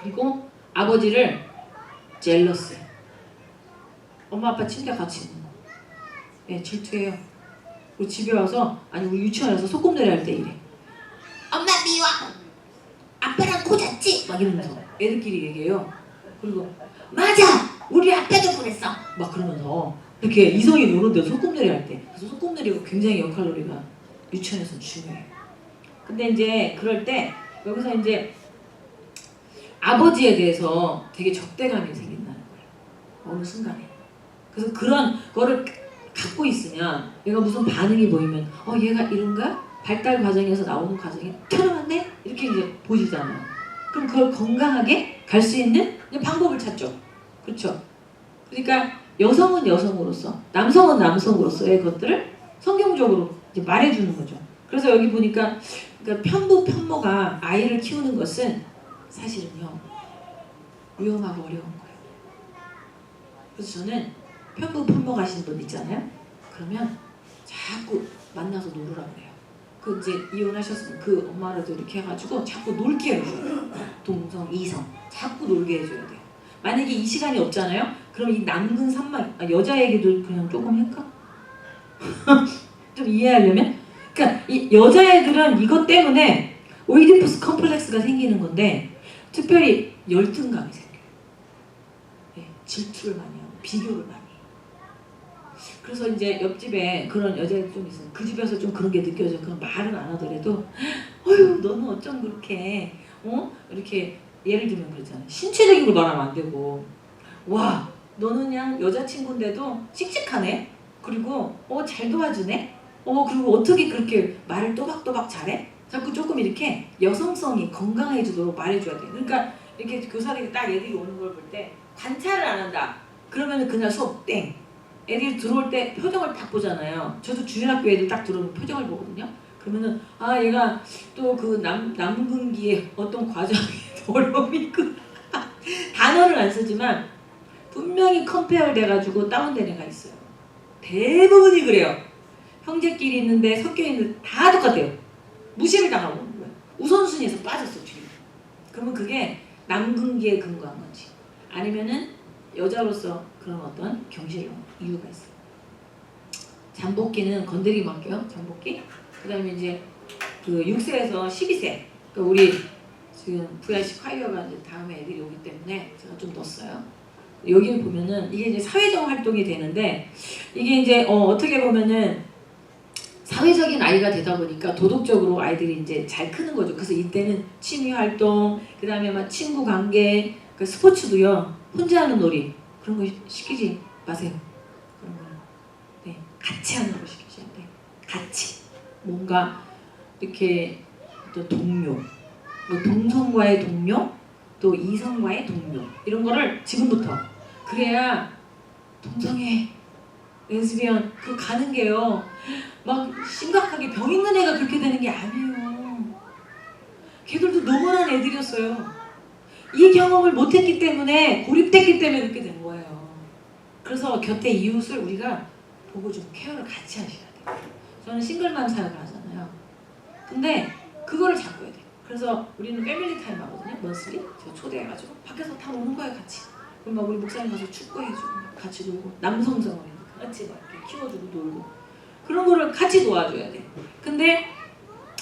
S1: 그리고 아버지를 젤러스해. 엄마 아빠 침대 같이 있는 거. 네, 질투해요. 그리고 집에 와서, 아니 우리 유치원에서 소꿉놀이 할 때 이래. 엄마 미워. 아빠랑 코 잤지? 막 이러면서 애들끼리 얘기해요. 그리고 맞아! 우리 아빠도 그랬어! 막 그러면서 이렇게 이성이 노는데 소꿉놀이 할 때. 그래서 소꿉놀이가 굉장히 역할놀이가 유치원에서 중요해요. 근데 이제 그럴 때 여기서 이제 아버지에 대해서 되게 적대감이 생긴다는 거예요. 어느 순간에. 그래서 그런 거를 갖고 있으면 얘가 무슨 반응이 보이면 얘가 이런가? 발달 과정에서 나오는 과정이 태어났네? 이렇게 이제 보시잖아요. 그럼 그걸 건강하게 갈 수 있는 방법을 찾죠. 그렇죠? 그러니까 여성은 여성으로서, 남성은 남성으로서의 것들을 성경적으로 이제 말해주는 거죠. 그래서 여기 보니까 그러니까 편부 편모가 아이를 키우는 것은 사실은요 위험하고 어려운 거예요. 그래서 저는 편부 편모 가시는 분 있잖아요. 그러면 자꾸 만나서 놀으라고 해요. 그 이제 이혼하셨으면 그 엄마라도 이렇게 해가지고 자꾸 놀게 해줘요. 동성, 이성 자꾸 놀게 해줘야 돼요. 만약에 이 시간이 없잖아요. 그럼 이 남근 산막 여자에게도 그냥 조금 할까? 좀 이해하려면? 그러니까 이 여자애들은 이것 때문에 오이디푸스 컴플렉스가 생기는 건데 특별히 열등감이 생겨요. 네, 질투를 많이 하고 비교를 많이 해요. 그래서 이제 옆집에 그런 여자애들 좀 있어요. 그 집에서 좀 그런 게 느껴져요. 그런 말은 안 하더라도 어휴 너는 어쩜 그렇게 이렇게 예를 들면 그렇잖아요. 신체적인 걸 말하면 안 되고 와 너는 그냥 여자친구인데도 씩씩하네. 그리고 잘 도와주네. 그리고 어떻게 그렇게 말을 또박또박 잘해? 자꾸 조금 이렇게 여성성이 건강해지도록 말해줘야 돼. 그러니까 이렇게 교사들이 딱 애들이 오는 걸 볼 때 관찰을 안 한다. 그러면 그날 수업 땡. 애들이 들어올 때 표정을 딱 보잖아요. 저도 주일학교 애들 딱 들어오면 표정을 보거든요. 그러면은 얘가 또 그 남근기에 어떤 과정에 어려움이 있고 단어를 안 쓰지만 분명히 컴페어 돼가지고 다운된 애가 있어요. 대부분이 그래요. 형제끼리 있는데 섞여 있는데 다 똑같아요. 무시를 당하고 오는 거예요. 우선순위에서 빠졌어 뒤로. 그러면 그게 남근기에 근거한 건지 아니면은 여자로서 그런 어떤 경실로 이유가 있어요. 잠복기는 건드리기 할게요. 잠복기. 그 다음에 이제 그 6세에서 12세. 그러니까 우리 지금 VIC 콰이어가 이제 다음에 애들이 오기 때문에 제가 좀 넣었어요. 여기 보면은 이게 이제 사회적 활동이 되는데 이게 이제 어떻게 보면은 사회적인 아이가 되다 보니까 도덕적으로 아이들이 이제 잘 크는 거죠. 그래서 이때는 취미 활동, 그 다음에 막 친구 관계, 그 스포츠도요. 혼자 하는 놀이 그런 거 시키지 마세요. 그런 거는 네 같이 하는 거 시키셔야 돼. 같이 뭔가 이렇게 또 동료, 뭐 동성과의 동료, 또 이성과의 동료 이런 거를 지금부터 그래야 동성애, 레즈비언 그 가는 게요. 막 심각하게 병 있는 애가 그렇게 되는 게 아니에요. 걔들도 노멀한 애들이었어요. 이 경험을 못했기 때문에 고립됐기 때문에 그렇게 된 거예요. 그래서 곁에 이웃을 우리가 보고 좀 케어를 같이 하셔야 돼요. 저는 싱글맘 사역을 하잖아요. 근데 그거를 잡고 해야 돼요. 그래서 우리는 패밀리 타임 하거든요. 먼슬리 제가 초대해가지고 밖에서 다 오는 거예요 같이. 그럼 막 우리 목사님 가서 축구해주고 같이 놀고 남성성을 같이 막 이렇게 키워주고 놀고 그런 거를 같이 도와줘야 돼. 근데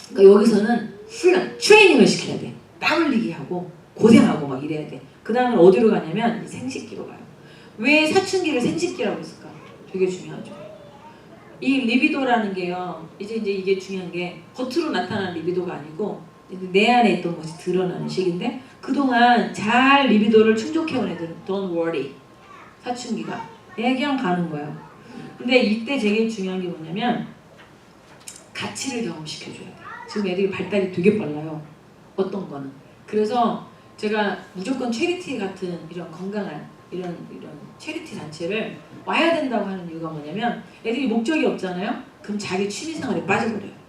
S1: 그러니까 여기서는 훈련, 트레이닝을 시켜야 돼. 땀 흘리게 하고 고생하고 막 이래야 돼. 그 다음에 어디로 가냐면 생식기로 가요. 왜 사춘기를 생식기라고 했을까? 되게 중요하죠. 이 리비도라는 게요. 이제 이게 중요한 게 겉으로 나타나는 리비도가 아니고 내 안에 있던 것이 드러나는 시기인데 그동안 잘 리비도를 충족해온 애들은 don't worry. 사춘기가 그냥 가는 거예요. 근데 이때 제일 중요한 게 뭐냐면 가치를 경험시켜줘야 돼요. 지금 애들이 발달이 되게 빨라요. 어떤 거는. 그래서 제가 무조건 체리티 같은 이런 건강한 이런 체리티 단체를 와야 된다고 하는 이유가 뭐냐면 애들이 목적이 없잖아요. 그럼 자기 취미생활에 빠져버려요.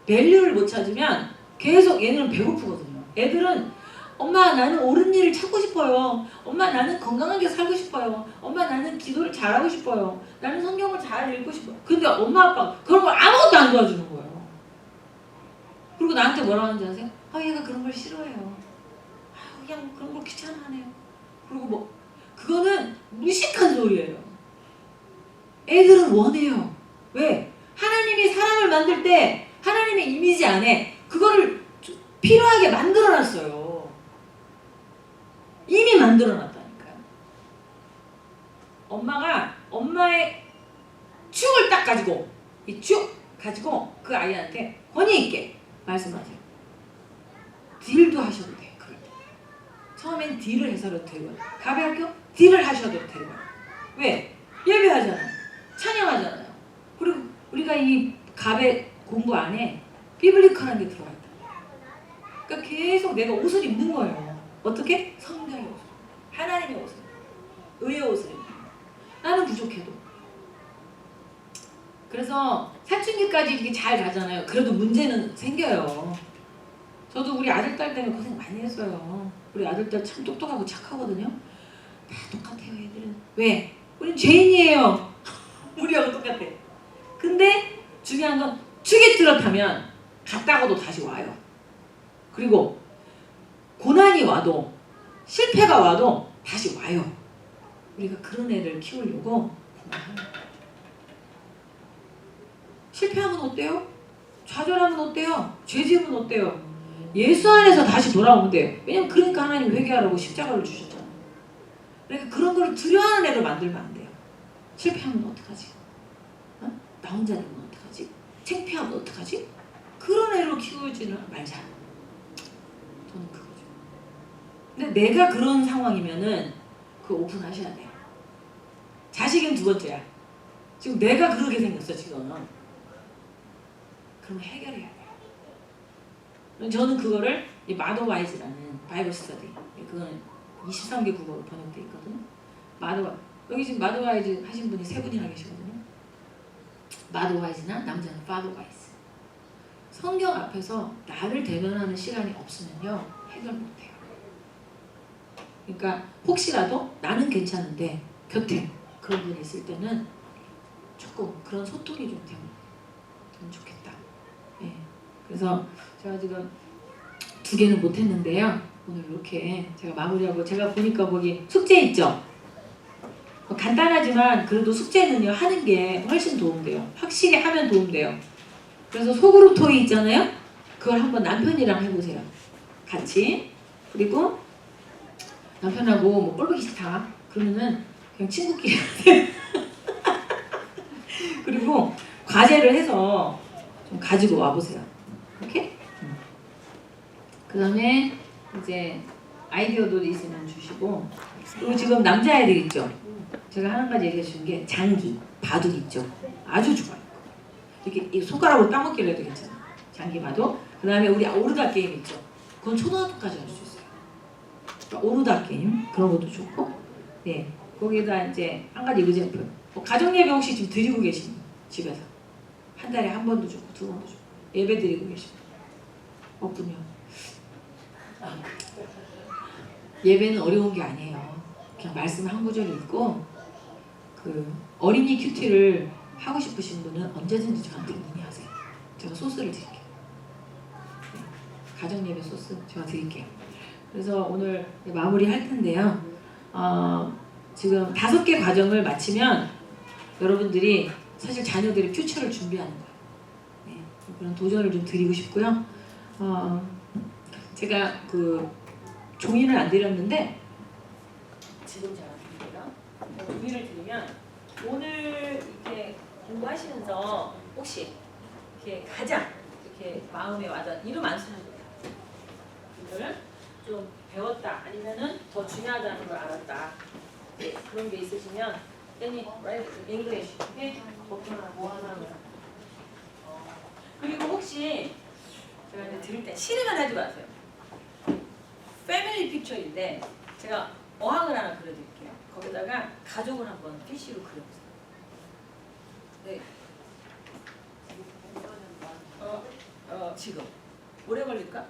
S1: 밸류를 못 찾으면 계속 얘네는 배고프거든요. 애들은 엄마 나는 옳은 일을 찾고 싶어요. 엄마 나는 건강하게 살고 싶어요. 엄마 나는 기도를 잘하고 싶어요. 나는 성경을 잘 읽고 싶어요. 근데 엄마 아빠 그런 걸 아무것도 안 도와주는 거예요. 그리고 나한테 뭐라고 하는지 아세요? 얘가 그런 걸 싫어해요. 그냥 그런 걸 귀찮아하네요. 그리고 뭐 그거는 무식한 소리예요. 애들은 원해요. 왜? 하나님이 사람을 만들 때 하나님의 이미지 안에 그거를 필요하게 만들어놨어요. 이미 만들어놨다니까요. 엄마가 엄마의 축을 딱 가지고 이 축 가지고 그 아이한테 권위 있게 말씀하세요. 딜도 하셔도 돼요. 그럴 때. 처음엔 딜을 해서도 되고요. 가베학교 딜을 하셔도 되고요. 왜? 예배하잖아요. 찬양하잖아요. 그리고 우리가 이 가베 공부 안에 비블리컬한 게 들어가 있다. 그러니까 계속 내가 옷을 입는 거예요. 어떻게? 성경의 옷을, 하나님의 옷을, 의의 옷을 입는 거예요. 나는 부족해도. 그래서 사춘기까지 이렇게 잘 가잖아요. 그래도 문제는 생겨요. 저도 우리 아들 딸 때문에 고생 많이 했어요. 우리 아들 딸 참 똑똑하고 착하거든요. 다 똑같아요, 애들은. 왜? 우린 죄인이에요. 우리하고 똑같아. 근데 중요한 건 축이 뚜렷하면 갔다가도 다시 와요. 그리고 고난이 와도 실패가 와도 다시 와요. 우리가 그런 애를 키우려고 공부하는 거예요. 실패하면 어때요? 좌절하면 어때요? 죄 지으면 어때요? 예수 안에서 다시 돌아오면 돼요. 왜냐면 그러니까 하나님 회개하라고 십자가를 주셨잖아요. 그러니까 그런 걸 두려워하는 애를 만들면 안 돼요. 실패하면 어떡하지? 어? 나 혼자 되면 어떡하지? 창피하면 어떡하지? 그런 애로 키우지는 말자. 저는 그거죠. 근데 내가 그런 상황이면은 그거 오픈하셔야 돼요. 자식은 두 번째야. 지금 내가 그러게 생겼어 지금. 그럼 해결해야 돼요. 저는 그거를 이 마더와이즈라는 바이블 스터디, 그거는 23개 국어로 번역돼 있거든요. 여기 지금 마더와이즈 하신 분이 3분이나 계시거든요. 마더와이즈나 남자는 파더와이즈. 성경 앞에서 나를 대면하는 시간이 없으면요 해결 못해요. 그러니까 혹시라도 나는 괜찮은데 곁에 그런 분이 있을 때는 조금 그런 소통이 좀 되면 좋겠다. 예. 그래서 제가 지금 2개는 못했는데요. 오늘 이렇게 제가 마무리하고, 제가 보니까 거기 숙제 있죠? 간단하지만 그래도 숙제는요 하는 게 훨씬 도움돼요. 확실히 하면 도움돼요. 그래서 속으로 토이 있잖아요. 그걸 한번 남편이랑 해보세요. 같이. 그리고 남편하고 뭐 꼴보기 싫다 그러면은 그냥 친구끼리 하세요. 그리고 과제를 해서 좀 가지고 와보세요. 오케이? 그 다음에 이제 아이디어도 있으면 주시고, 그리고 지금 남자애들 있죠? 제가 한 가지 얘기해 주신 게 장기, 바둑 있죠? 아주 좋아요. 이렇게 손가락으로 따먹기를 해도 괜찮아요. 장기, 바둑. 그 다음에 우리 오르다 게임 있죠? 그건 초등학교까지 할 수 있어요. 그러니까 오르다 게임 그런 것도 좋고, 네, 거기다 이제 한 가지 의제표. 가정 예배 혹시 지금 드리고 계신 집에서 한 달에 1번도 주고 2번도 주고 예배 드리고 계십니다. 없군요. 예배는 어려운 게 아니에요. 그냥 말씀 한 구절 읽고, 그 어린이 큐티를 하고 싶으신 분은 언제든지 저한테 문의하세요. 제가 소스를 드릴게요. 네, 가정 예배 소스 제가 드릴게요. 그래서 오늘 마무리 할 텐데요. 지금 5개 과정을 마치면 여러분들이 사실 자녀들이 퓨처를 준비하는 거예요. 네, 그런 도전을 좀 드리고 싶고요. 제가 그 종이는 안 드렸는데 지금 제가 드릴게요. 종이를 드리면 오늘 이렇게 공부하시면서 혹시 이렇게 가장 이렇게 마음에 와닿은, 이름 안 쓰셔도 돼요. 이거를 좀 배웠다 아니면은 더 중요하다는 걸 알았다. 네, 그런 게 있으시면 any right English 버튼하고 뭐 하나면. 그리고 혹시 제가 이제 드릴 때 실행은 하지 마세요. 패밀리 픽처인데 제가 어항을 하나 그려드릴게요. 거기다가 가족을 한번 PC로 그려보세요. 네. 지금 오래 걸릴까?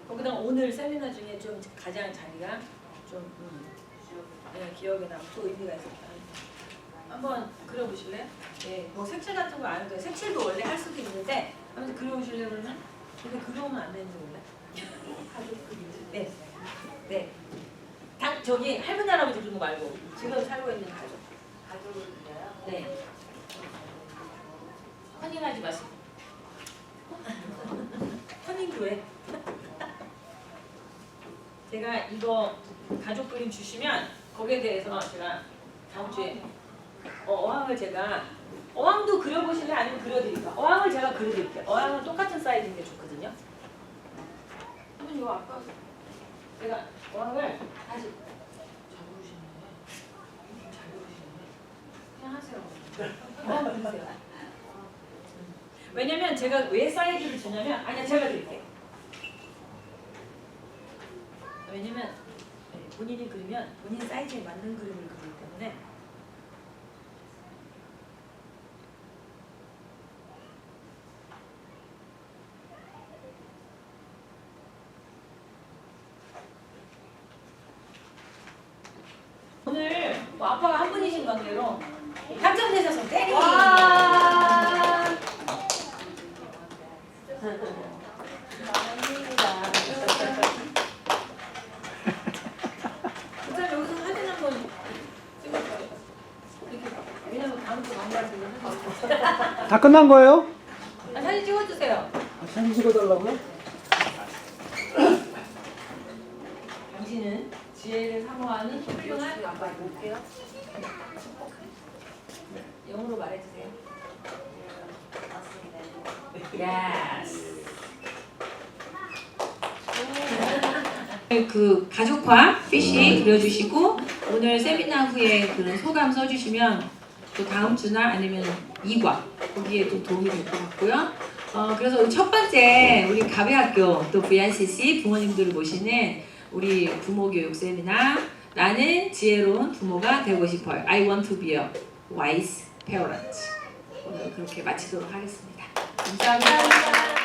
S1: 거기다가 오늘 세미나 중에 좀 가장 자기가 좀 기억에 남고 의미가 있었다. 한번 그려보실래요? 네, 뭐 색칠 같은 거 안 해도 돼요. 색칠도 원래 할 수도 있는데 한번 그려보실래요 그러면? 근데 그려오면 안 되는지 몰라? 네, 네. 저기 할머니 할아버지 그런 거 말고 지금 살고 있는 가족.
S4: 가족을 그려요?
S1: 네. 헌팅하지 마시고. 헌팅교회. 제가 이거 가족 그림 주시면 거기에 대해서 제가 다음 주에 어항을 제가 어항도 그려보실래 아니면 그려드릴까? 어항을 제가 그려드릴게요. 어항은 똑같은 사이즈인 게 좋거든요. 한번 이거 아까 제가 어항을 다시 잘 그리시네. 잘 그리시네. 그냥 하세요. 어항 그리세요. 왜냐면 제가 왜 사이즈를 주냐면 아니야 제가 드릴게요. 왜냐면 본인이 그리면 본인 사이즈에 맞는 그림을 그리기 때문에 오늘 뭐 아빠가 한 분이신 관계로 당첨되셔서 때리기. 일단 여기서 사진 한번 찍어주세요. 이렇게 왜냐면 다음 주 만나서
S5: 다 끝난 거예요?
S1: 사진 찍어주세요.
S5: 사진 찍어달라고요?
S1: 당신은 지혜를 사모하는 훌륭한 아빠. 볼게요. 영어로 말해주세요. Yes. 그 가족화 피쉬 그려주시고 오늘 세미나 후에 그 소감 써주시면 또 다음 주나 아니면 2과 거기에 또 도움이 될 것 같고요. 그래서 첫 번째 우리 가베학교 또 VICC 부모님들을 모시는 우리 부모 교육 세미나 나는 지혜로운 부모가 되고 싶어요. I want to be a wise parent. 오늘 그렇게 마치도록 하겠습니다. 감사합니다.